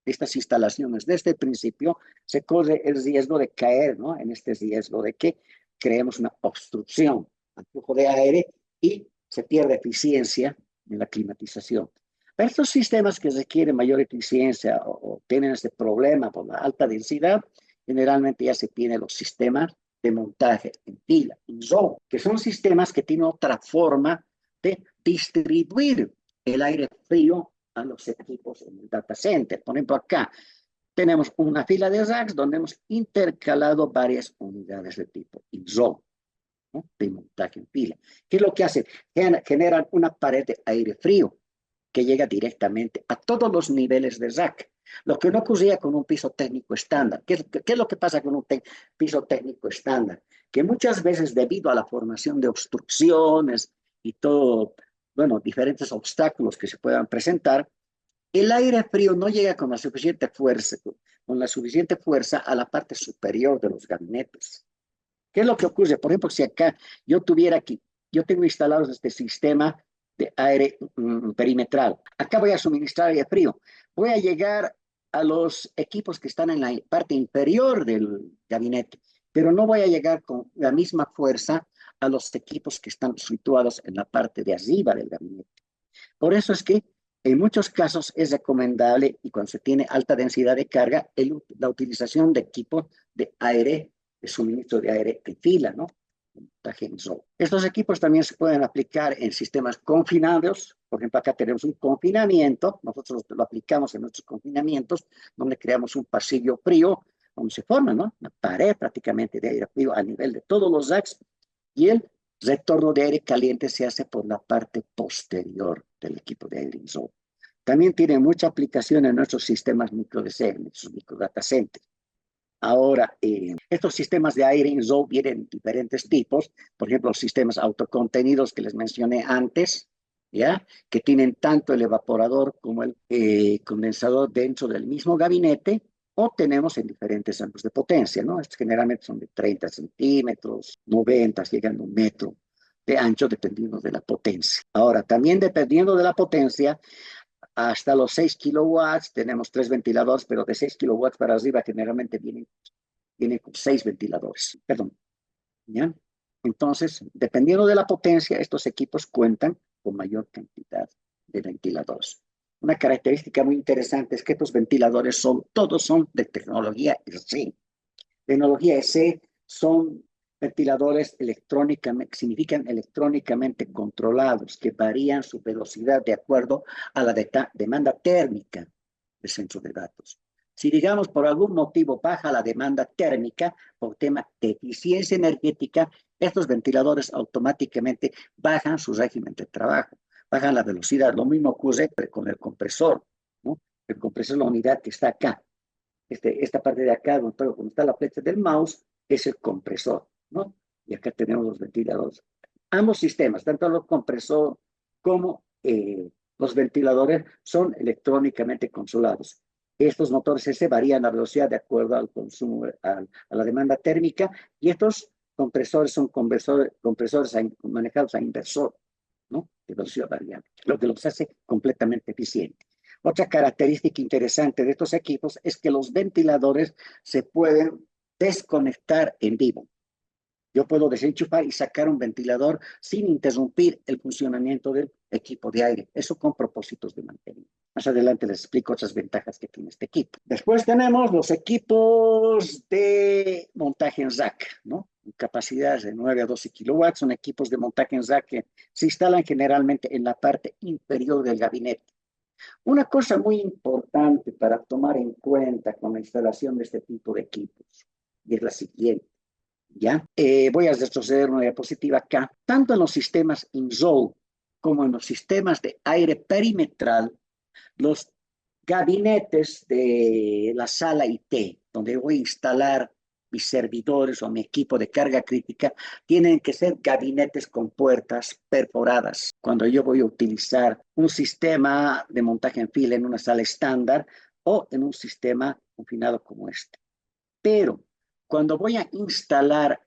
estas instalaciones desde el principio, se corre el riesgo de caer, ¿no? En este riesgo de que creemos una obstrucción al flujo de aire y se pierde eficiencia en la climatización. Pero estos sistemas que requieren mayor eficiencia o tienen este problema por la alta densidad, generalmente ya se tienen los sistemas de montaje en pila, en row, que son sistemas que tienen otra forma de distribuir el aire frío a los equipos en el data center. Por ejemplo, acá tenemos una fila de racks donde hemos intercalado varias unidades de tipo ISO, ¿no? De montaje en pila. ¿Qué es lo que hace? Generan una pared de aire frío que llega directamente a todos los niveles de rack. Lo que no ocurría con un piso técnico estándar. ¿Qué es lo que pasa con un piso técnico estándar? Que muchas veces debido a la formación de obstrucciones y todo, bueno, diferentes obstáculos que se puedan presentar, el aire frío no llega con la suficiente fuerza a la parte superior de los gabinetes. ¿Qué es lo que ocurre? Por ejemplo, si acá yo tuviera aquí, yo tengo instalado este sistema de aire perimetral. Acá voy a suministrar aire frío. Voy a llegar a los equipos que están en la parte inferior del gabinete, pero no voy a llegar con la misma fuerza a los equipos que están situados en la parte de arriba del gabinete. Por eso es que en muchos casos es recomendable, y cuando se tiene alta densidad de carga, la utilización de equipos de aire, de suministro de aire en fila, ¿no? Estos equipos también se pueden aplicar en sistemas confinados. Por ejemplo, acá tenemos un confinamiento. Nosotros lo aplicamos en nuestros confinamientos, donde creamos un pasillo frío, donde se forma, ¿no? Una pared prácticamente de aire frío a nivel de todos los racks. Y el retorno de aire caliente se hace por la parte posterior del equipo de aire ISO. También tiene mucha aplicación en nuestros sistemas micro-DC, en nuestros microdata centers. Ahora, estos sistemas de aire ISO vienen en diferentes tipos. Por ejemplo, los sistemas autocontenidos que les mencioné antes, ¿ya? Que tienen tanto el evaporador como el condensador dentro del mismo gabinete, o tenemos en diferentes ámbitos de potencia, ¿no? Estos generalmente son de 30 centímetros, 90, llegando a 1 metro de ancho, dependiendo de la potencia. Ahora, también dependiendo de la potencia, hasta los 6 kilowatts tenemos 3 ventiladores, pero de 6 kilowatts para arriba generalmente vienen con 6 ventiladores. Perdón, ¿ya? Entonces, dependiendo de la potencia, estos equipos cuentan con mayor cantidad de ventiladores. Una característica muy interesante es que estos ventiladores todos son de tecnología EC. Tecnología EC son ventiladores electrónicamente, significan electrónicamente controlados, que varían su velocidad de acuerdo a la demanda térmica del centro de datos. Si, digamos, por algún motivo baja la demanda térmica por tema de eficiencia energética, estos ventiladores automáticamente bajan su régimen de trabajo, bajan la velocidad. Lo mismo ocurre con el compresor, ¿no? El compresor es la unidad que está acá. Esta parte de acá, donde está la flecha del mouse, es el compresor, ¿no? Y acá tenemos los ventiladores. Ambos sistemas, tanto el compresor como los ventiladores, son electrónicamente controlados. Estos motores se varían la velocidad de acuerdo al consumo, a la demanda térmica, y estos compresores son compresores manejados a inversor, ¿no? De velocidad variable, lo que los hace completamente eficientes. Otra característica interesante de estos equipos es que los ventiladores se pueden desconectar en vivo. Yo puedo desenchufar y sacar un ventilador sin interrumpir el funcionamiento del equipo de aire. Eso con propósitos de mantenimiento. Más adelante les explico otras ventajas que tiene este equipo. Después tenemos los equipos de montaje en rack, ¿no? Capacidades de 9 a 12 kilowatts. Son equipos de montaje en rack que se instalan generalmente en la parte inferior del gabinete. Una cosa muy importante para tomar en cuenta con la instalación de este tipo de equipos, y es la siguiente, ¿ya? Voy a retroceder una diapositiva acá. Tanto en los sistemas INZOL como en los sistemas de aire perimetral, los gabinetes de la sala IT, donde voy a instalar mis servidores o mi equipo de carga crítica, tienen que ser gabinetes con puertas perforadas. Cuando yo voy a utilizar un sistema de montaje en fila en una sala estándar o en un sistema confinado como este. Pero cuando voy a instalar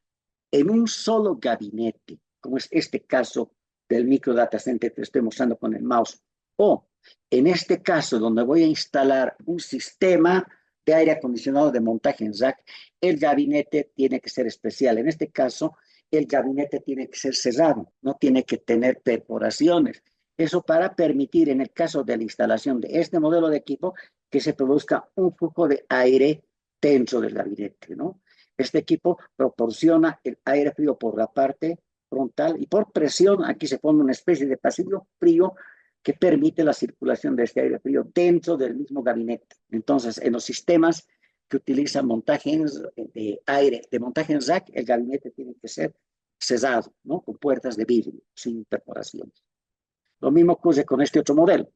en un solo gabinete, como es este caso del micro data center que estoy mostrando con el mouse, o en este caso donde voy a instalar un sistema de aire acondicionado de montaje en rack, el gabinete tiene que ser especial. En este caso, el gabinete tiene que ser cerrado, no tiene que tener perforaciones. Eso para permitir, en el caso de la instalación de este modelo de equipo, que se produzca un flujo de aire dentro del gabinete, ¿no? Este equipo proporciona el aire frío por la parte frontal y por presión, aquí se pone una especie de pasillo frío que permite la circulación de este aire frío dentro del mismo gabinete. Entonces, en los sistemas que utilizan montaje de aire, de montaje en rack, el gabinete tiene que ser cerrado, ¿no? Con puertas de vidrio, sin perforaciones. Lo mismo ocurre con este otro modelo,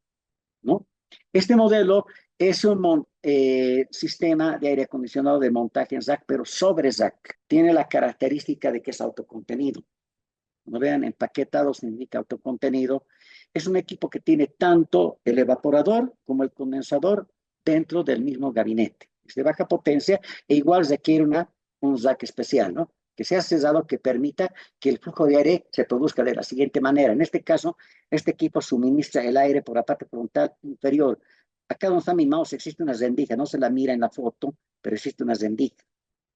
¿no? Este modelo es un sistema de aire acondicionado de montaje en rack, pero sobre rack. Tiene la característica de que es autocontenido. Como vean, empaquetado significa autocontenido. Es un equipo que tiene tanto el evaporador como el condensador dentro del mismo gabinete. Es de baja potencia e igual requiere un rack especial, ¿no? Que sea cerrado, que permita que el flujo de aire se produzca de la siguiente manera. En este caso, este equipo suministra el aire por la parte frontal inferior. Acá donde está mi mouse existe una rendija, no se la mira en la foto, pero existe una rendija,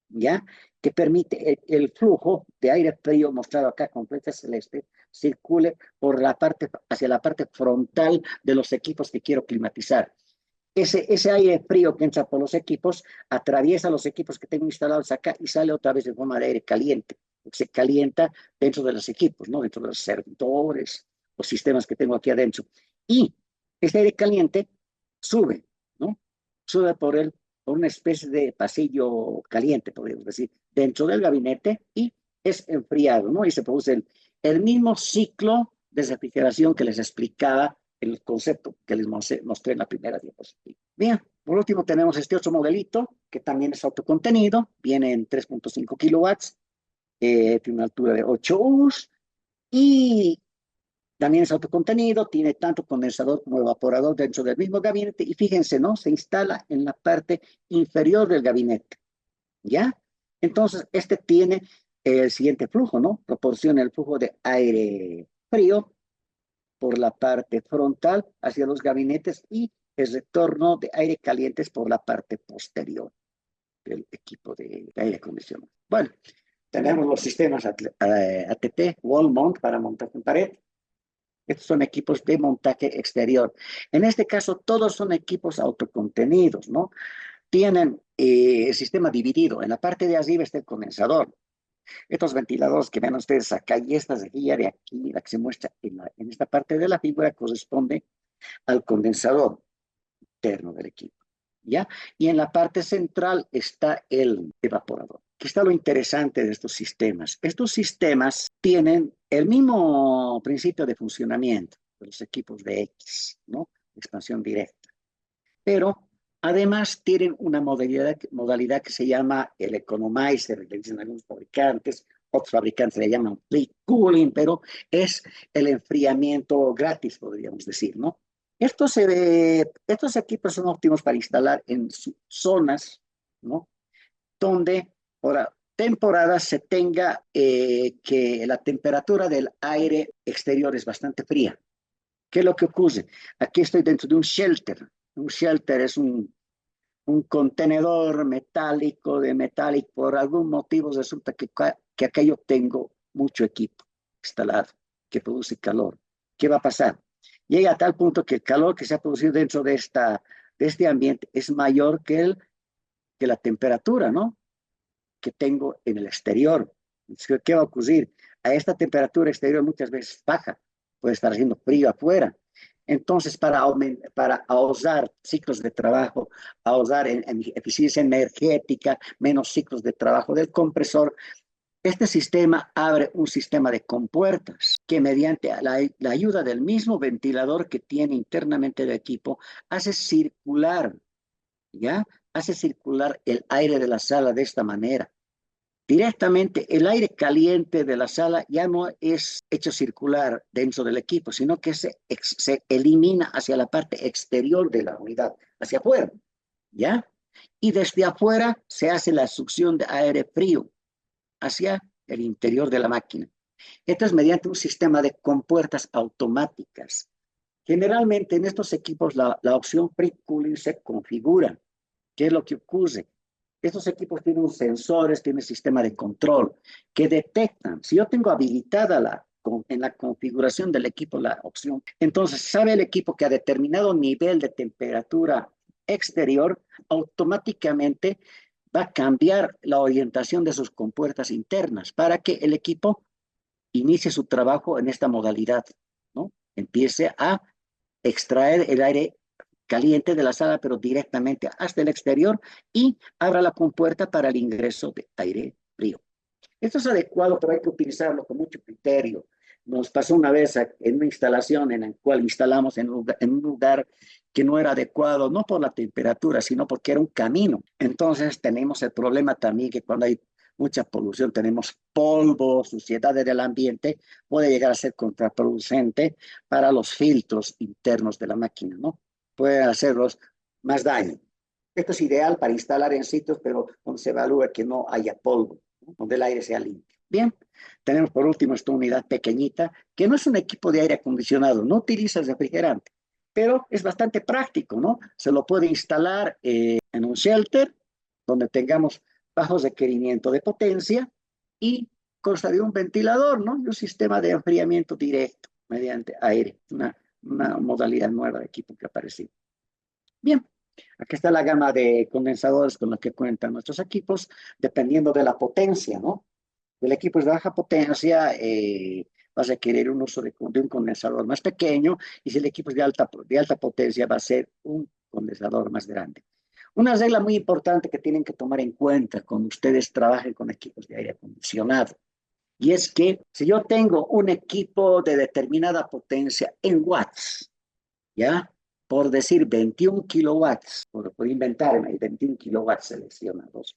¿ya? Que permite el flujo de aire frío mostrado acá con flecha celeste circule por la parte, hacia la parte frontal de los equipos que quiero climatizar. Ese aire frío que entra por los equipos atraviesa los equipos que tengo instalados acá y sale otra vez en forma de aire caliente. Se calienta dentro de los equipos, ¿no? Dentro de los servidores, los sistemas que tengo aquí adentro. Y ese aire caliente sube, ¿no? Sube por una especie de pasillo caliente, podríamos decir, dentro del gabinete y es enfriado, ¿no? Y se produce el mismo ciclo de refrigeración que les explicaba el concepto que les mostré en la primera diapositiva. Bien, por último tenemos este otro modelito que también es autocontenido, viene en 3.5 kilowatts, tiene una altura de 8 U's y también es autocontenido, tiene tanto condensador como evaporador dentro del mismo gabinete y fíjense, ¿no? Se instala en la parte inferior del gabinete, ¿ya? Entonces, este tiene el siguiente flujo, ¿no? Proporciona el flujo de aire frío por la parte frontal hacia los gabinetes y el retorno de aire calientes por la parte posterior del equipo de aire acondicionado. Bueno, tenemos los sistemas ATP, wall mount para montaje en pared. Estos son equipos de montaje exterior. En este caso, todos son equipos autocontenidos, ¿no? Tienen el sistema dividido. En la parte de arriba está el condensador. Estos ventiladores que ven ustedes acá y esta rejilla de aquí, la que se muestra en esta parte de la figura, corresponde al condensador interno del equipo, ¿ya? Y en la parte central está el evaporador. Aquí está lo interesante de estos sistemas. Estos sistemas tienen el mismo principio de funcionamiento de los equipos de X, ¿no? Expansión directa. Pero además tienen una modalidad que se llama el economizer, le dicen algunos fabricantes, otros fabricantes le llaman free cooling, pero es el enfriamiento gratis, podríamos decir, ¿no? Estos equipos son óptimos para instalar en zonas, ¿no? Donde por temporadas se tenga que la temperatura del aire exterior es bastante fría. ¿Qué es lo que ocurre? Aquí estoy dentro de un shelter. Un shelter es un contenedor metálico de metal y por algún motivo resulta que acá yo tengo mucho equipo instalado que produce calor. ¿Qué va a pasar? Llega a tal punto que el calor que se ha producido dentro de este ambiente es mayor que la temperatura, ¿no? Que tengo en el exterior. Entonces, ¿qué va a ocurrir? A esta temperatura exterior muchas veces baja, puede estar haciendo frío afuera. Entonces, para ahorrar ciclos de trabajo, ahorrar en eficiencia energética, menos ciclos de trabajo del compresor, Este sistema abre un sistema de compuertas que mediante la ayuda del mismo ventilador que tiene internamente el equipo hace circular, ¿ya? Hace circular el aire de la sala de esta manera. Directamente el aire caliente de la sala ya no es hecho circular dentro del equipo, sino que se elimina hacia la parte exterior de la unidad, hacia afuera, ¿ya? Y desde afuera se hace la succión de aire frío hacia el interior de la máquina. Esto es mediante un sistema de compuertas automáticas. Generalmente en estos equipos la opción pre-cooling se configura. ¿Qué es lo que ocurre? Estos equipos tienen sensores, tienen sistema de control que detectan. Si yo tengo habilitada en la configuración del equipo la opción, entonces sabe el equipo que a determinado nivel de temperatura exterior, automáticamente va a cambiar la orientación de sus compuertas internas para que el equipo inicie su trabajo en esta modalidad, ¿no? Empiece a extraer el aire caliente de la sala, pero directamente hasta el exterior y abra la compuerta para el ingreso de aire frío. Esto es adecuado, pero hay que utilizarlo con mucho criterio. Nos pasó una vez en una instalación en la cual instalamos en un lugar que no era adecuado, no por la temperatura, sino porque era un camino. Entonces tenemos el problema también que cuando hay mucha polución, tenemos polvo, suciedad del ambiente, puede llegar a ser contraproducente para los filtros internos de la máquina, ¿no? Puede hacerlos más daño. Esto es ideal para instalar en sitios, pero donde se evalúa que no haya polvo, ¿no? Donde el aire sea limpio. Bien, tenemos por último esta unidad pequeñita, que no es un equipo de aire acondicionado, no utiliza refrigerante, pero es bastante práctico, ¿no? Se lo puede instalar en un shelter, donde tengamos bajo requerimiento de potencia y consta de un ventilador, ¿no? Y un sistema de enfriamiento directo mediante aire, una modalidad nueva de equipo que ha aparecido. Bien, aquí está la gama de condensadores con los que cuentan nuestros equipos, dependiendo de la potencia, ¿no? El equipo es de baja potencia, va a requerir un uso de un condensador más pequeño, y si el equipo es de alta potencia, va a ser un condensador más grande. Una regla muy importante que tienen que tomar en cuenta cuando ustedes trabajen con equipos de aire acondicionado, y es que si yo tengo un equipo de determinada potencia en watts, ¿ya? Por decir 21 kilowatts, por inventarme, 21 kilowatts seleccionados,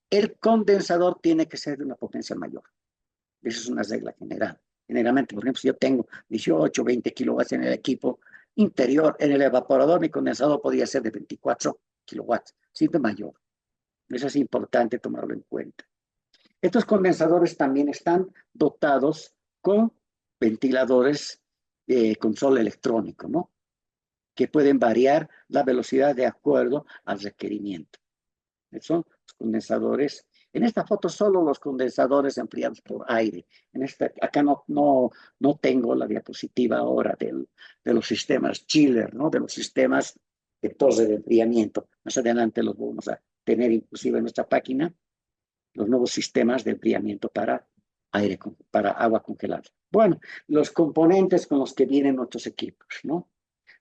el condensador tiene que ser de una potencia mayor. Esa es una regla general. Generalmente, por ejemplo, si yo tengo 18, 20 kilowatts en el equipo interior, en el evaporador, mi condensador podría ser de 24 kilowatts, siempre mayor. Eso es importante tomarlo en cuenta. Estos condensadores también están dotados con ventiladores de control electrónico, ¿no? Que pueden variar la velocidad de acuerdo al requerimiento. Son los condensadores. En esta foto solo los condensadores enfriados por aire. Acá no tengo la diapositiva ahora de los sistemas chiller, ¿no? De los sistemas de torre de enfriamiento. Más adelante los vamos a tener inclusive en nuestra página, los nuevos sistemas de enfriamiento para agua congelada. Bueno, los componentes con los que vienen nuestros equipos, ¿no?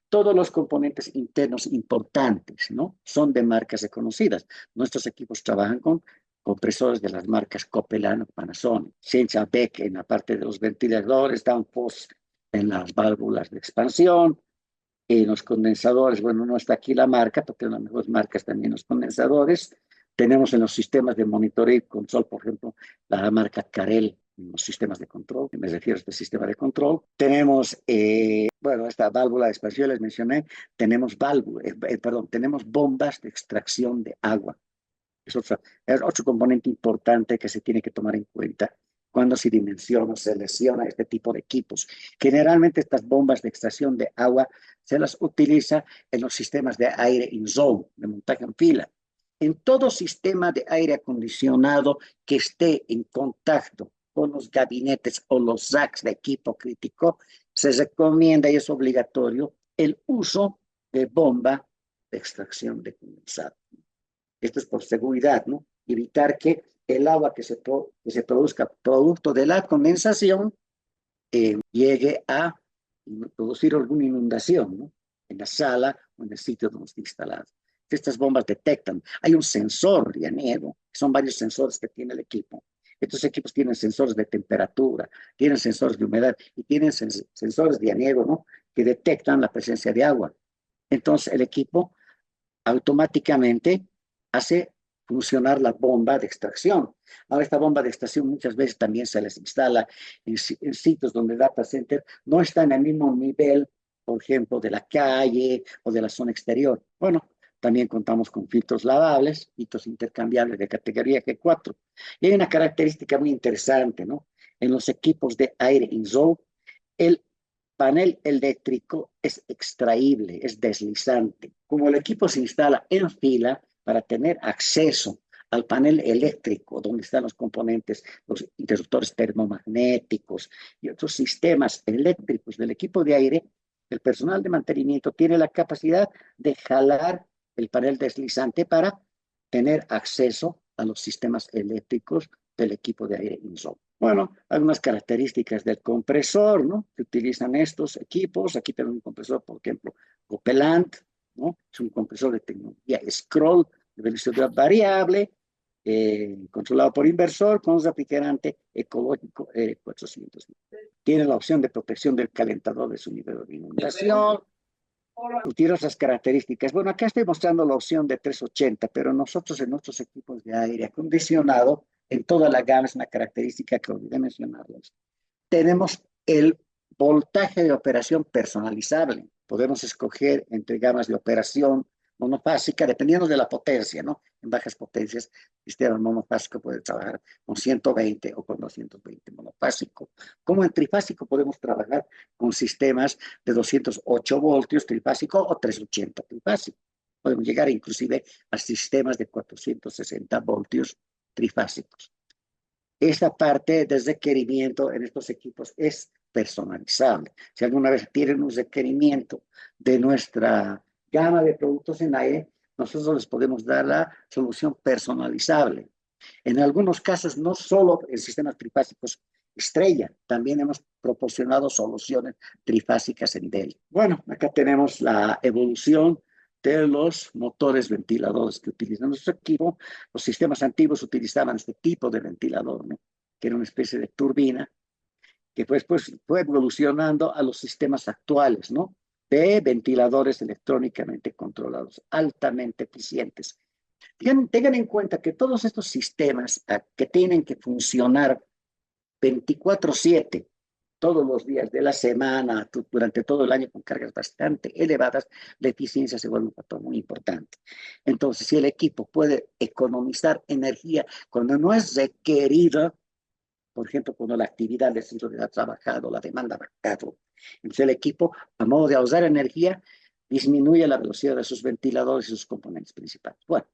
Todos los componentes internos importantes, ¿no? Son de marcas reconocidas. Nuestros equipos trabajan con compresores de las marcas Copeland, Panasonic, Schenck Beck en la parte de los ventiladores, Danfoss en las válvulas de expansión, en los condensadores, bueno, no está aquí la marca, porque las mejores marcas también los condensadores. Tenemos en los sistemas de monitoreo y control, por ejemplo, la marca Carel en los sistemas de control, me refiero a este sistema de control. Tenemos, bueno, esta válvula de expansión les mencioné, tenemos bombas de extracción de agua. Es otro componente importante que se tiene que tomar en cuenta cuando se dimensiona, selecciona este tipo de equipos. Generalmente estas bombas de extracción de agua se las utiliza en los sistemas de aire in-zone, de montaje en fila. En todo sistema de aire acondicionado que esté en contacto con los gabinetes o los racks de equipo crítico, se recomienda y es obligatorio el uso de bomba de extracción de condensado. Esto es por seguridad, ¿no? Evitar que el agua que se produzca producto de la condensación llegue a producir alguna inundación, ¿no? En la sala o en el sitio donde está instalado. Estas bombas detectan. Hay un sensor, Dianiego, son varios sensores que tiene el equipo. Estos equipos tienen sensores de temperatura, tienen sensores de humedad y tienen sensores de aniego, ¿no? Que detectan la presencia de agua. Entonces, el equipo automáticamente hace funcionar la bomba de extracción. Ahora, esta bomba de extracción muchas veces también se les instala en sitios donde el data center no está en el mismo nivel, por ejemplo, de la calle o de la zona exterior. Bueno, también contamos con filtros lavables, filtros intercambiables de categoría G4. Y hay una característica muy interesante, ¿no? En los equipos de aire INZO, el panel eléctrico es extraíble, es deslizante. Como el equipo se instala en fila para tener acceso al panel eléctrico, donde están los componentes, los interruptores termomagnéticos y otros sistemas eléctricos del equipo de aire, el personal de mantenimiento tiene la capacidad de jalar el panel deslizante para tener acceso a los sistemas eléctricos del equipo de aire INZO. Bueno, algunas características del compresor, ¿no? Se utilizan estos equipos. Aquí tenemos un compresor, por ejemplo, Copeland, ¿no? Es un compresor de tecnología Scroll de velocidad variable, controlado por inversor con un refrigerante ecológico 400. Tiene la opción de protección del calentador de su nivel de inundación. Tiene otras características. Bueno, acá estoy mostrando la opción de 380, pero nosotros en nuestros equipos de aire acondicionado, en toda la gama, es una característica que olvidé mencionarles. Tenemos el voltaje de operación personalizable. Podemos escoger entre gamas de operación monofásica, dependiendo de la potencia, ¿no? En bajas potencias, el sistema monofásico puede trabajar con 120 o con 220 monofásico. Como en trifásico podemos trabajar con sistemas de 208 voltios trifásico o 380 trifásico. Podemos llegar inclusive a sistemas de 460 voltios trifásicos. Esta parte del requerimiento en estos equipos es personalizable. Si alguna vez tienen un requerimiento de nuestra gama de productos en aire, nosotros les podemos dar la solución personalizable. En algunos casos, no solo en sistemas trifásicos estrella, también hemos proporcionado soluciones trifásicas en Dell. Bueno, acá tenemos la evolución de los motores ventiladores que utilizan nuestro equipo. Los sistemas antiguos utilizaban este tipo de ventilador, ¿no? Que era una especie de turbina, que después fue evolucionando a los sistemas actuales, ¿no? De ventiladores electrónicamente controlados, altamente eficientes. Tengan en cuenta que todos estos sistemas que tienen que funcionar 24/7, todos los días de la semana, durante todo el año, con cargas bastante elevadas, la eficiencia se vuelve un factor muy importante. Entonces, si el equipo puede economizar energía cuando no es requerida, por ejemplo, cuando la actividad del centro ha trabajado, la demanda ha bajado, entonces el equipo, a modo de ahorrar energía, disminuye la velocidad de sus ventiladores y sus componentes principales. Bueno,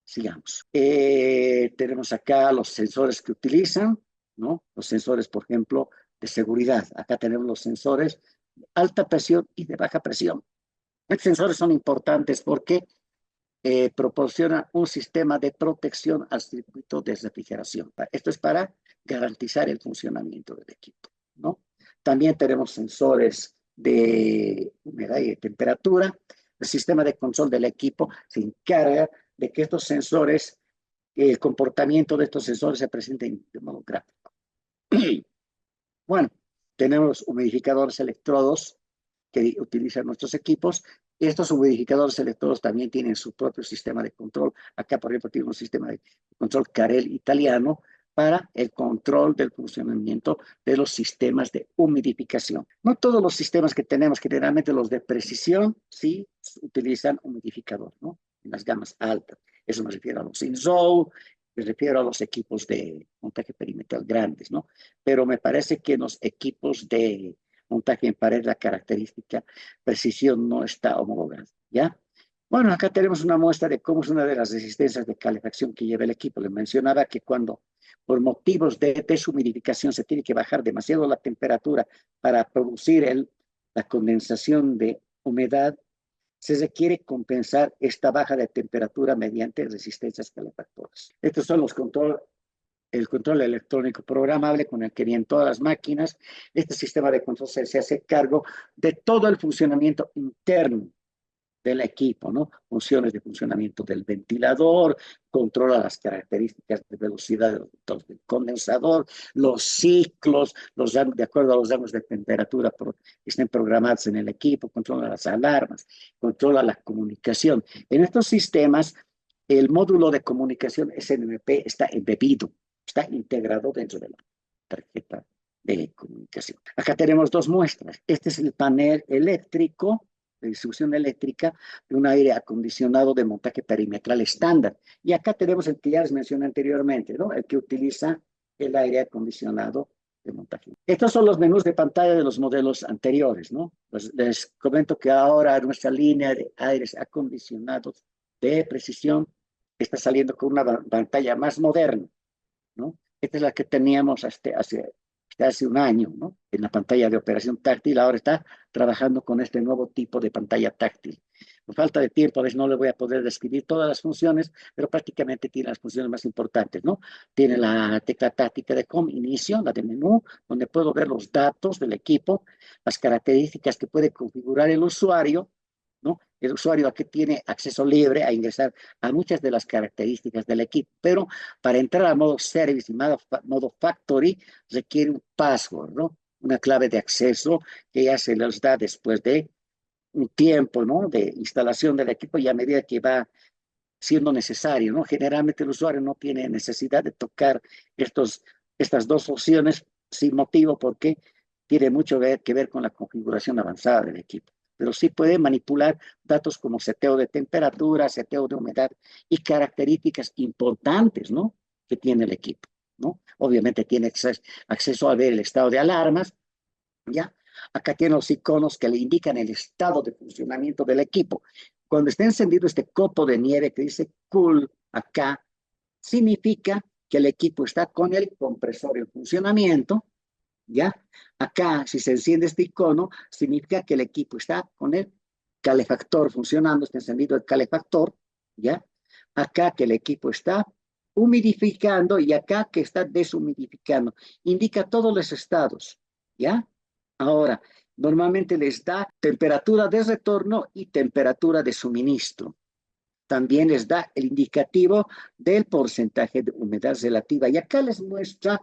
sigamos. Tenemos acá los sensores que utilizan, ¿no? Los sensores, por ejemplo, de seguridad. Acá tenemos los sensores de alta presión y de baja presión. Estos sensores son importantes porque proporcionan un sistema de protección al circuito de refrigeración. Esto es para garantizar el funcionamiento del equipo, ¿no? También tenemos sensores de humedad y de temperatura. El sistema de control del equipo se encarga de que estos sensores, el comportamiento de estos sensores se presente de modo gráfico. Bueno, tenemos humidificadores electrodos que utilizan nuestros equipos. Estos humidificadores electrodos también tienen su propio sistema de control. Acá, por ejemplo, tiene un sistema de control Carel italiano para el control del funcionamiento de los sistemas de humidificación. No todos los sistemas que tenemos, generalmente los de precisión, sí utilizan humidificador, ¿no? En las gamas altas. Eso me refiero a los INZO, me refiero a los equipos de montaje perimetral grandes, ¿no? Pero me parece que en los equipos de montaje en pared, la característica precisión no está homologada, ¿ya? Bueno, acá tenemos una muestra de cómo es una de las resistencias de calefacción que lleva el equipo. Les mencionaba que cuando por motivos de deshumidificación se tiene que bajar demasiado la temperatura para producir la condensación de humedad, se requiere compensar esta baja de temperatura mediante resistencias calefactoras. Estos son el control electrónico programable con el que vienen todas las máquinas. Este sistema de control se hace cargo de todo el funcionamiento interno del equipo, ¿no? Funciones de funcionamiento del ventilador, controla las características de velocidad del condensador, los ciclos, de acuerdo a los rangos de temperatura que estén programados en el equipo, controla las alarmas, controla la comunicación. En estos sistemas, el módulo de comunicación SNMP está embebido, está integrado dentro de la tarjeta de comunicación. Acá tenemos dos muestras. Este es el panel eléctrico, de distribución eléctrica, de un aire acondicionado de montaje perimetral estándar. Y acá tenemos el que ya les mencioné anteriormente, ¿no? El que utiliza el aire acondicionado de montaje. Estos son los menús de pantalla de los modelos anteriores, ¿no? Les comento que ahora nuestra línea de aires acondicionados de precisión está saliendo con una pantalla más moderna, ¿no? Esta es la que teníamos hasta hace un año, ¿no? En la pantalla de operación táctil, ahora está trabajando con este nuevo tipo de pantalla táctil. Por falta de tiempo, a veces no le voy a poder describir todas las funciones, pero prácticamente tiene las funciones más importantes, ¿no? Tiene la tecla táctica de COM, inicio, la de menú, donde puedo ver los datos del equipo, las características que puede configurar el usuario, ¿no? El usuario aquí tiene acceso libre a ingresar a muchas de las características del equipo, pero para entrar a modo service y modo factory requiere un password, ¿no? Una clave de acceso que ya se les da después de un tiempo, ¿no? De instalación del equipo y a medida que va siendo necesario, ¿no? Generalmente el usuario no tiene necesidad de tocar estas dos opciones sin motivo porque tiene mucho que ver con la configuración avanzada del equipo. Pero sí puede manipular datos como seteo de temperatura, seteo de humedad y características importantes, ¿no? Que tiene el equipo, ¿no? Obviamente tiene acceso a ver el estado de alarmas, ¿ya? Acá tiene los iconos que le indican el estado de funcionamiento del equipo. Cuando está encendido este copo de nieve que dice cool acá, significa que el equipo está con el compresor en funcionamiento, ¿ya? Acá, si se enciende este icono, significa que el equipo está con el calefactor funcionando, está encendido el calefactor, ¿ya? Acá que el equipo está humidificando y acá que está deshumidificando. Indica todos los estados, ¿ya? Ahora, normalmente les da temperatura de retorno y temperatura de suministro. También les da el indicativo del porcentaje de humedad relativa. Y acá les muestra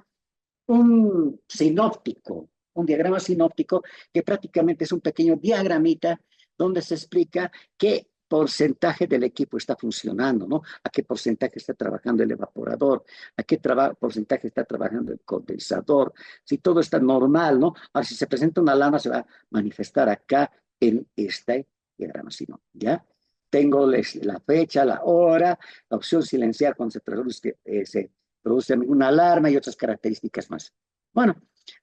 un sinóptico, un diagrama sinóptico que prácticamente es un pequeño diagramita donde se explica qué porcentaje del equipo está funcionando, ¿no? A qué porcentaje está trabajando el evaporador, a qué porcentaje está trabajando el condensador, si todo está normal, ¿no? Ahora, si se presenta una alarma, se va a manifestar acá en este diagrama sinóptico, ¿ya? Tengo la fecha, la hora, la opción silenciar cuando se produce una alarma y otras características más. Bueno,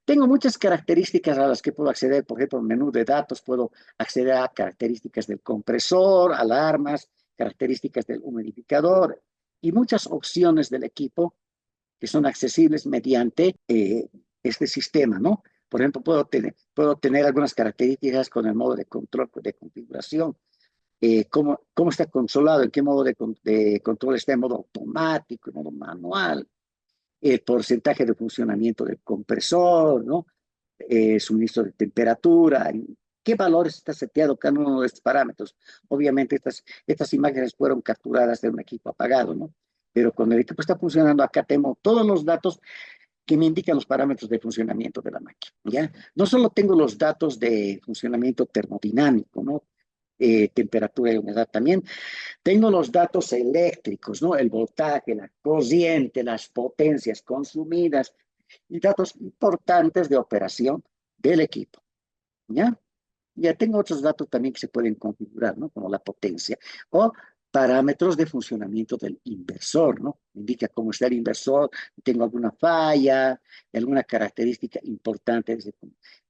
tengo muchas características a las que puedo acceder. Por ejemplo, en menú de datos puedo acceder a características del compresor, alarmas, características del humidificador y muchas opciones del equipo que son accesibles mediante este sistema, ¿no? Por ejemplo, puedo tener algunas características con el modo de control, de configuración, cómo está controlado, en qué modo de control está, en modo automático, en modo manual, el porcentaje de funcionamiento del compresor, ¿no? Suministro de temperatura, qué valores está seteado cada uno de estos parámetros. Obviamente estas imágenes fueron capturadas de un equipo apagado, ¿no? Pero cuando el equipo está funcionando, acá tengo todos los datos que me indican los parámetros de funcionamiento de la máquina, ¿ya? No solo tengo los datos de funcionamiento termodinámico, ¿no? Temperatura y humedad también. Tengo los datos eléctricos, ¿no? El voltaje, la corriente, las potencias consumidas y datos importantes de operación del equipo, ¿ya? Ya tengo otros datos también que se pueden configurar, ¿no? Como la potencia o parámetros de funcionamiento del inversor, ¿no? Indica cómo está el inversor, tengo alguna falla, alguna característica importante,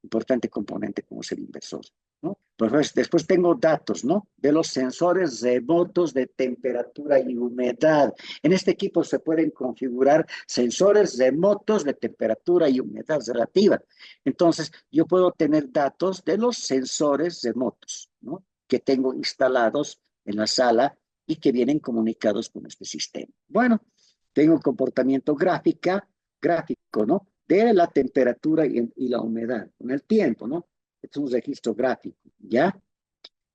importante componente como es el inversor, ¿no? Pues después tengo datos, ¿no? De los sensores remotos de temperatura y humedad. En este equipo se pueden configurar sensores remotos de temperatura y humedad relativa. Entonces, yo puedo tener datos de los sensores remotos, ¿no? Que tengo instalados en la sala y que vienen comunicados con este sistema. Bueno, tengo comportamiento gráfico, ¿no? De la temperatura y la humedad con el tiempo, ¿no? Es un registro gráfico, ¿ya?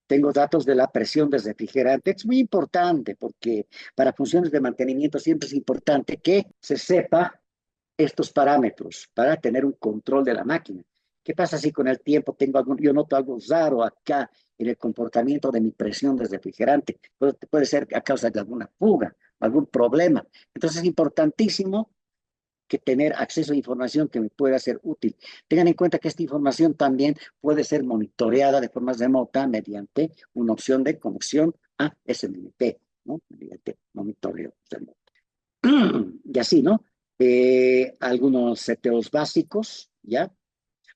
Tengo datos de la presión del refrigerante. Es muy importante porque para funciones de mantenimiento siempre es importante que se sepa estos parámetros para tener un control de la máquina. ¿Qué pasa si con el tiempo yo noto algo raro acá en el comportamiento de mi presión del refrigerante? Puede ser a causa de alguna fuga, algún problema. Entonces es importantísimo que tener acceso a información que me pueda ser útil. Tengan en cuenta que esta información también puede ser monitoreada de forma remota mediante una opción de conexión a SMPP, ¿no? Mediante monitoreo remoto. Y así, ¿no? Algunos seteos básicos, ¿ya?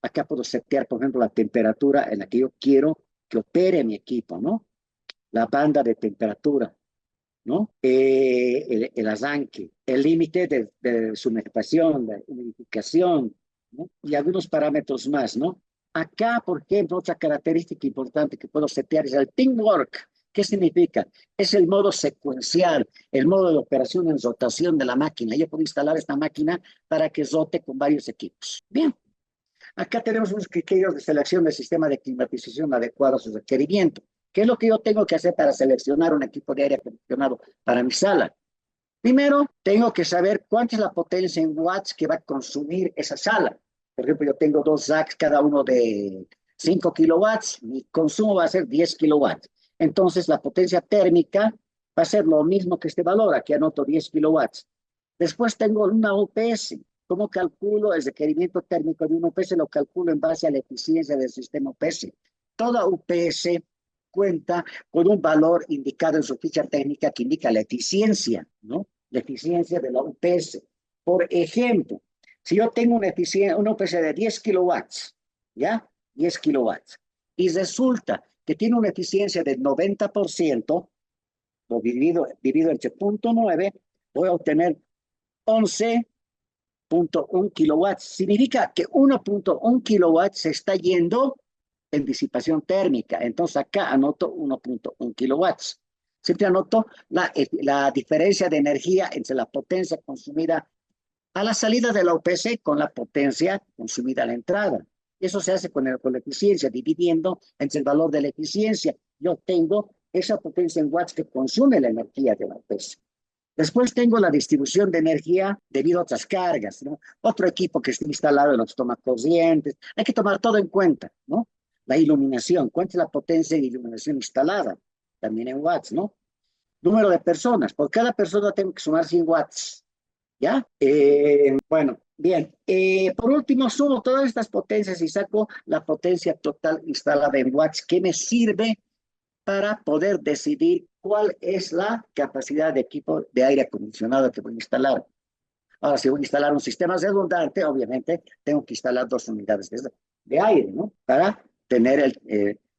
Acá puedo setear, por ejemplo, la temperatura en la que yo quiero que opere mi equipo, ¿no? La banda de temperatura, ¿no? El arranque, el límite de sumergión, de humidificación, ¿no? Y algunos parámetros más, ¿no? Acá, por ejemplo, otra característica importante que puedo setear es el teamwork. ¿Qué significa? Es el modo secuencial, el modo de operación en rotación de la máquina. Yo puedo instalar esta máquina para que rote con varios equipos. Bien, acá tenemos unos criterios de selección del sistema de climatización adecuado a su requerimiento. ¿Qué es lo que yo tengo que hacer para seleccionar un equipo de aire acondicionado para mi sala? Primero, tengo que saber cuánta es la potencia en watts que va a consumir esa sala. Por ejemplo, yo tengo dos racks, cada uno de 5 kilowatts, mi consumo va a ser 10 kilowatts. Entonces, la potencia térmica va a ser lo mismo que este valor, aquí anoto 10 kilowatts. Después tengo una UPS. ¿Cómo calculo el requerimiento térmico de una UPS? Lo calculo en base a la eficiencia del sistema UPS. Toda UPS cuenta con un valor indicado en su ficha técnica que indica la eficiencia, ¿no? La eficiencia de la UPS. Por ejemplo, si yo tengo una UPS de 10 kilowatts, ¿ya? 10 kilowatts, y resulta que tiene una eficiencia del 90%, lo dividido entre 0.9, voy a obtener 11.1 kilowatts. Significa que 1.1 kilowatts se está yendo en disipación térmica. Entonces acá anoto 1.1 kilowatts. Siempre anoto la diferencia de energía entre la potencia consumida a la salida de la UPC con la potencia consumida a la entrada. Eso se hace con la eficiencia, dividiendo entre el valor de la eficiencia. Yo tengo esa potencia en watts que consume la energía de la UPC. Después tengo la distribución de energía debido a otras cargas, ¿no? Otro equipo que está instalado en los toma corrientes. Hay que tomar todo en cuenta, ¿no? La iluminación, cuánta es la potencia de iluminación instalada, también en watts, ¿no? Número de personas, por cada persona tengo que sumar 100 watts, ¿ya? Bueno, bien. Por último, sumo todas estas potencias y saco la potencia total instalada en watts que me sirve para poder decidir cuál es la capacidad de equipo de aire acondicionado que voy a instalar. Ahora, si voy a instalar un sistema redundante, obviamente tengo que instalar 2 unidades de aire, ¿no? Para tener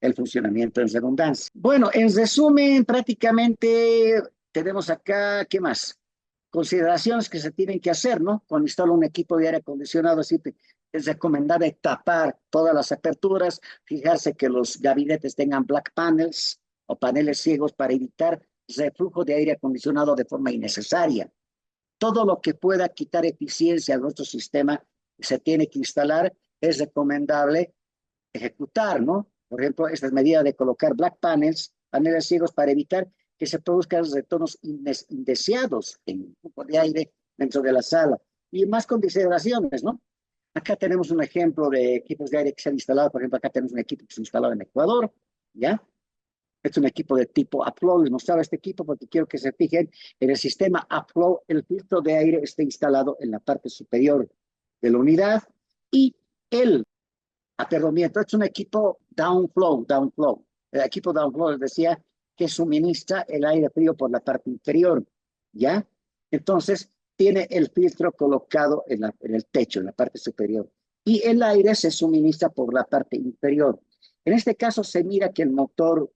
el funcionamiento en redundancia. Bueno, en resumen, prácticamente tenemos acá, ¿qué más? Consideraciones que se tienen que hacer, ¿no? Cuando instalo un equipo de aire acondicionado, siempre es recomendable tapar todas las aperturas, fijarse que los gabinetes tengan black panels o paneles ciegos para evitar reflujo de aire acondicionado de forma innecesaria. Todo lo que pueda quitar eficiencia a nuestro sistema se tiene que instalar. Es recomendable ejecutar, ¿no? Por ejemplo, estas medidas de colocar black panels, paneles ciegos para evitar que se produzcan retornos indeseados en el flujo de aire dentro de la sala. Y más consideraciones, ¿no? Acá tenemos un ejemplo de equipos de aire que se han instalado. Por ejemplo, acá tenemos un equipo que se ha instalado en Ecuador, ¿ya? Es un equipo de tipo upflow. Les mostraba este equipo porque quiero que se fijen en el sistema upflow. El filtro de aire está instalado en la parte superior de la unidad y el aterramiento es un equipo downflow. El equipo downflow les decía que suministra el aire frío por la parte inferior, ¿ya? Entonces, tiene el filtro colocado en el techo, en la parte superior. Y el aire se suministra por la parte inferior. En este caso, se mira que el motor,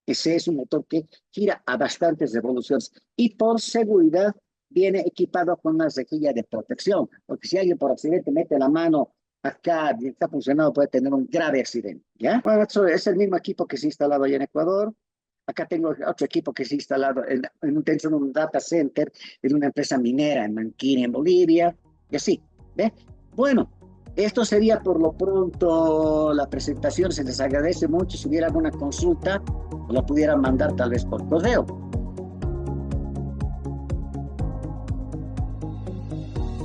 ese es un motor que gira a bastantes revoluciones. Y por seguridad, viene equipado con una rejilla de protección. Porque si alguien por accidente mete la mano acá y está funcionando, puede tener un grave accidente, ¿ya? Bueno, eso es el mismo equipo que se ha instalado allá en Ecuador. Acá tengo otro equipo que se ha instalado dentro de un data center en una empresa minera en Manquín, en Bolivia, y así, ¿ve? Bueno, Esto sería por lo pronto la presentación. Se les agradece mucho. Si hubiera alguna consulta, la pudieran mandar tal vez por correo.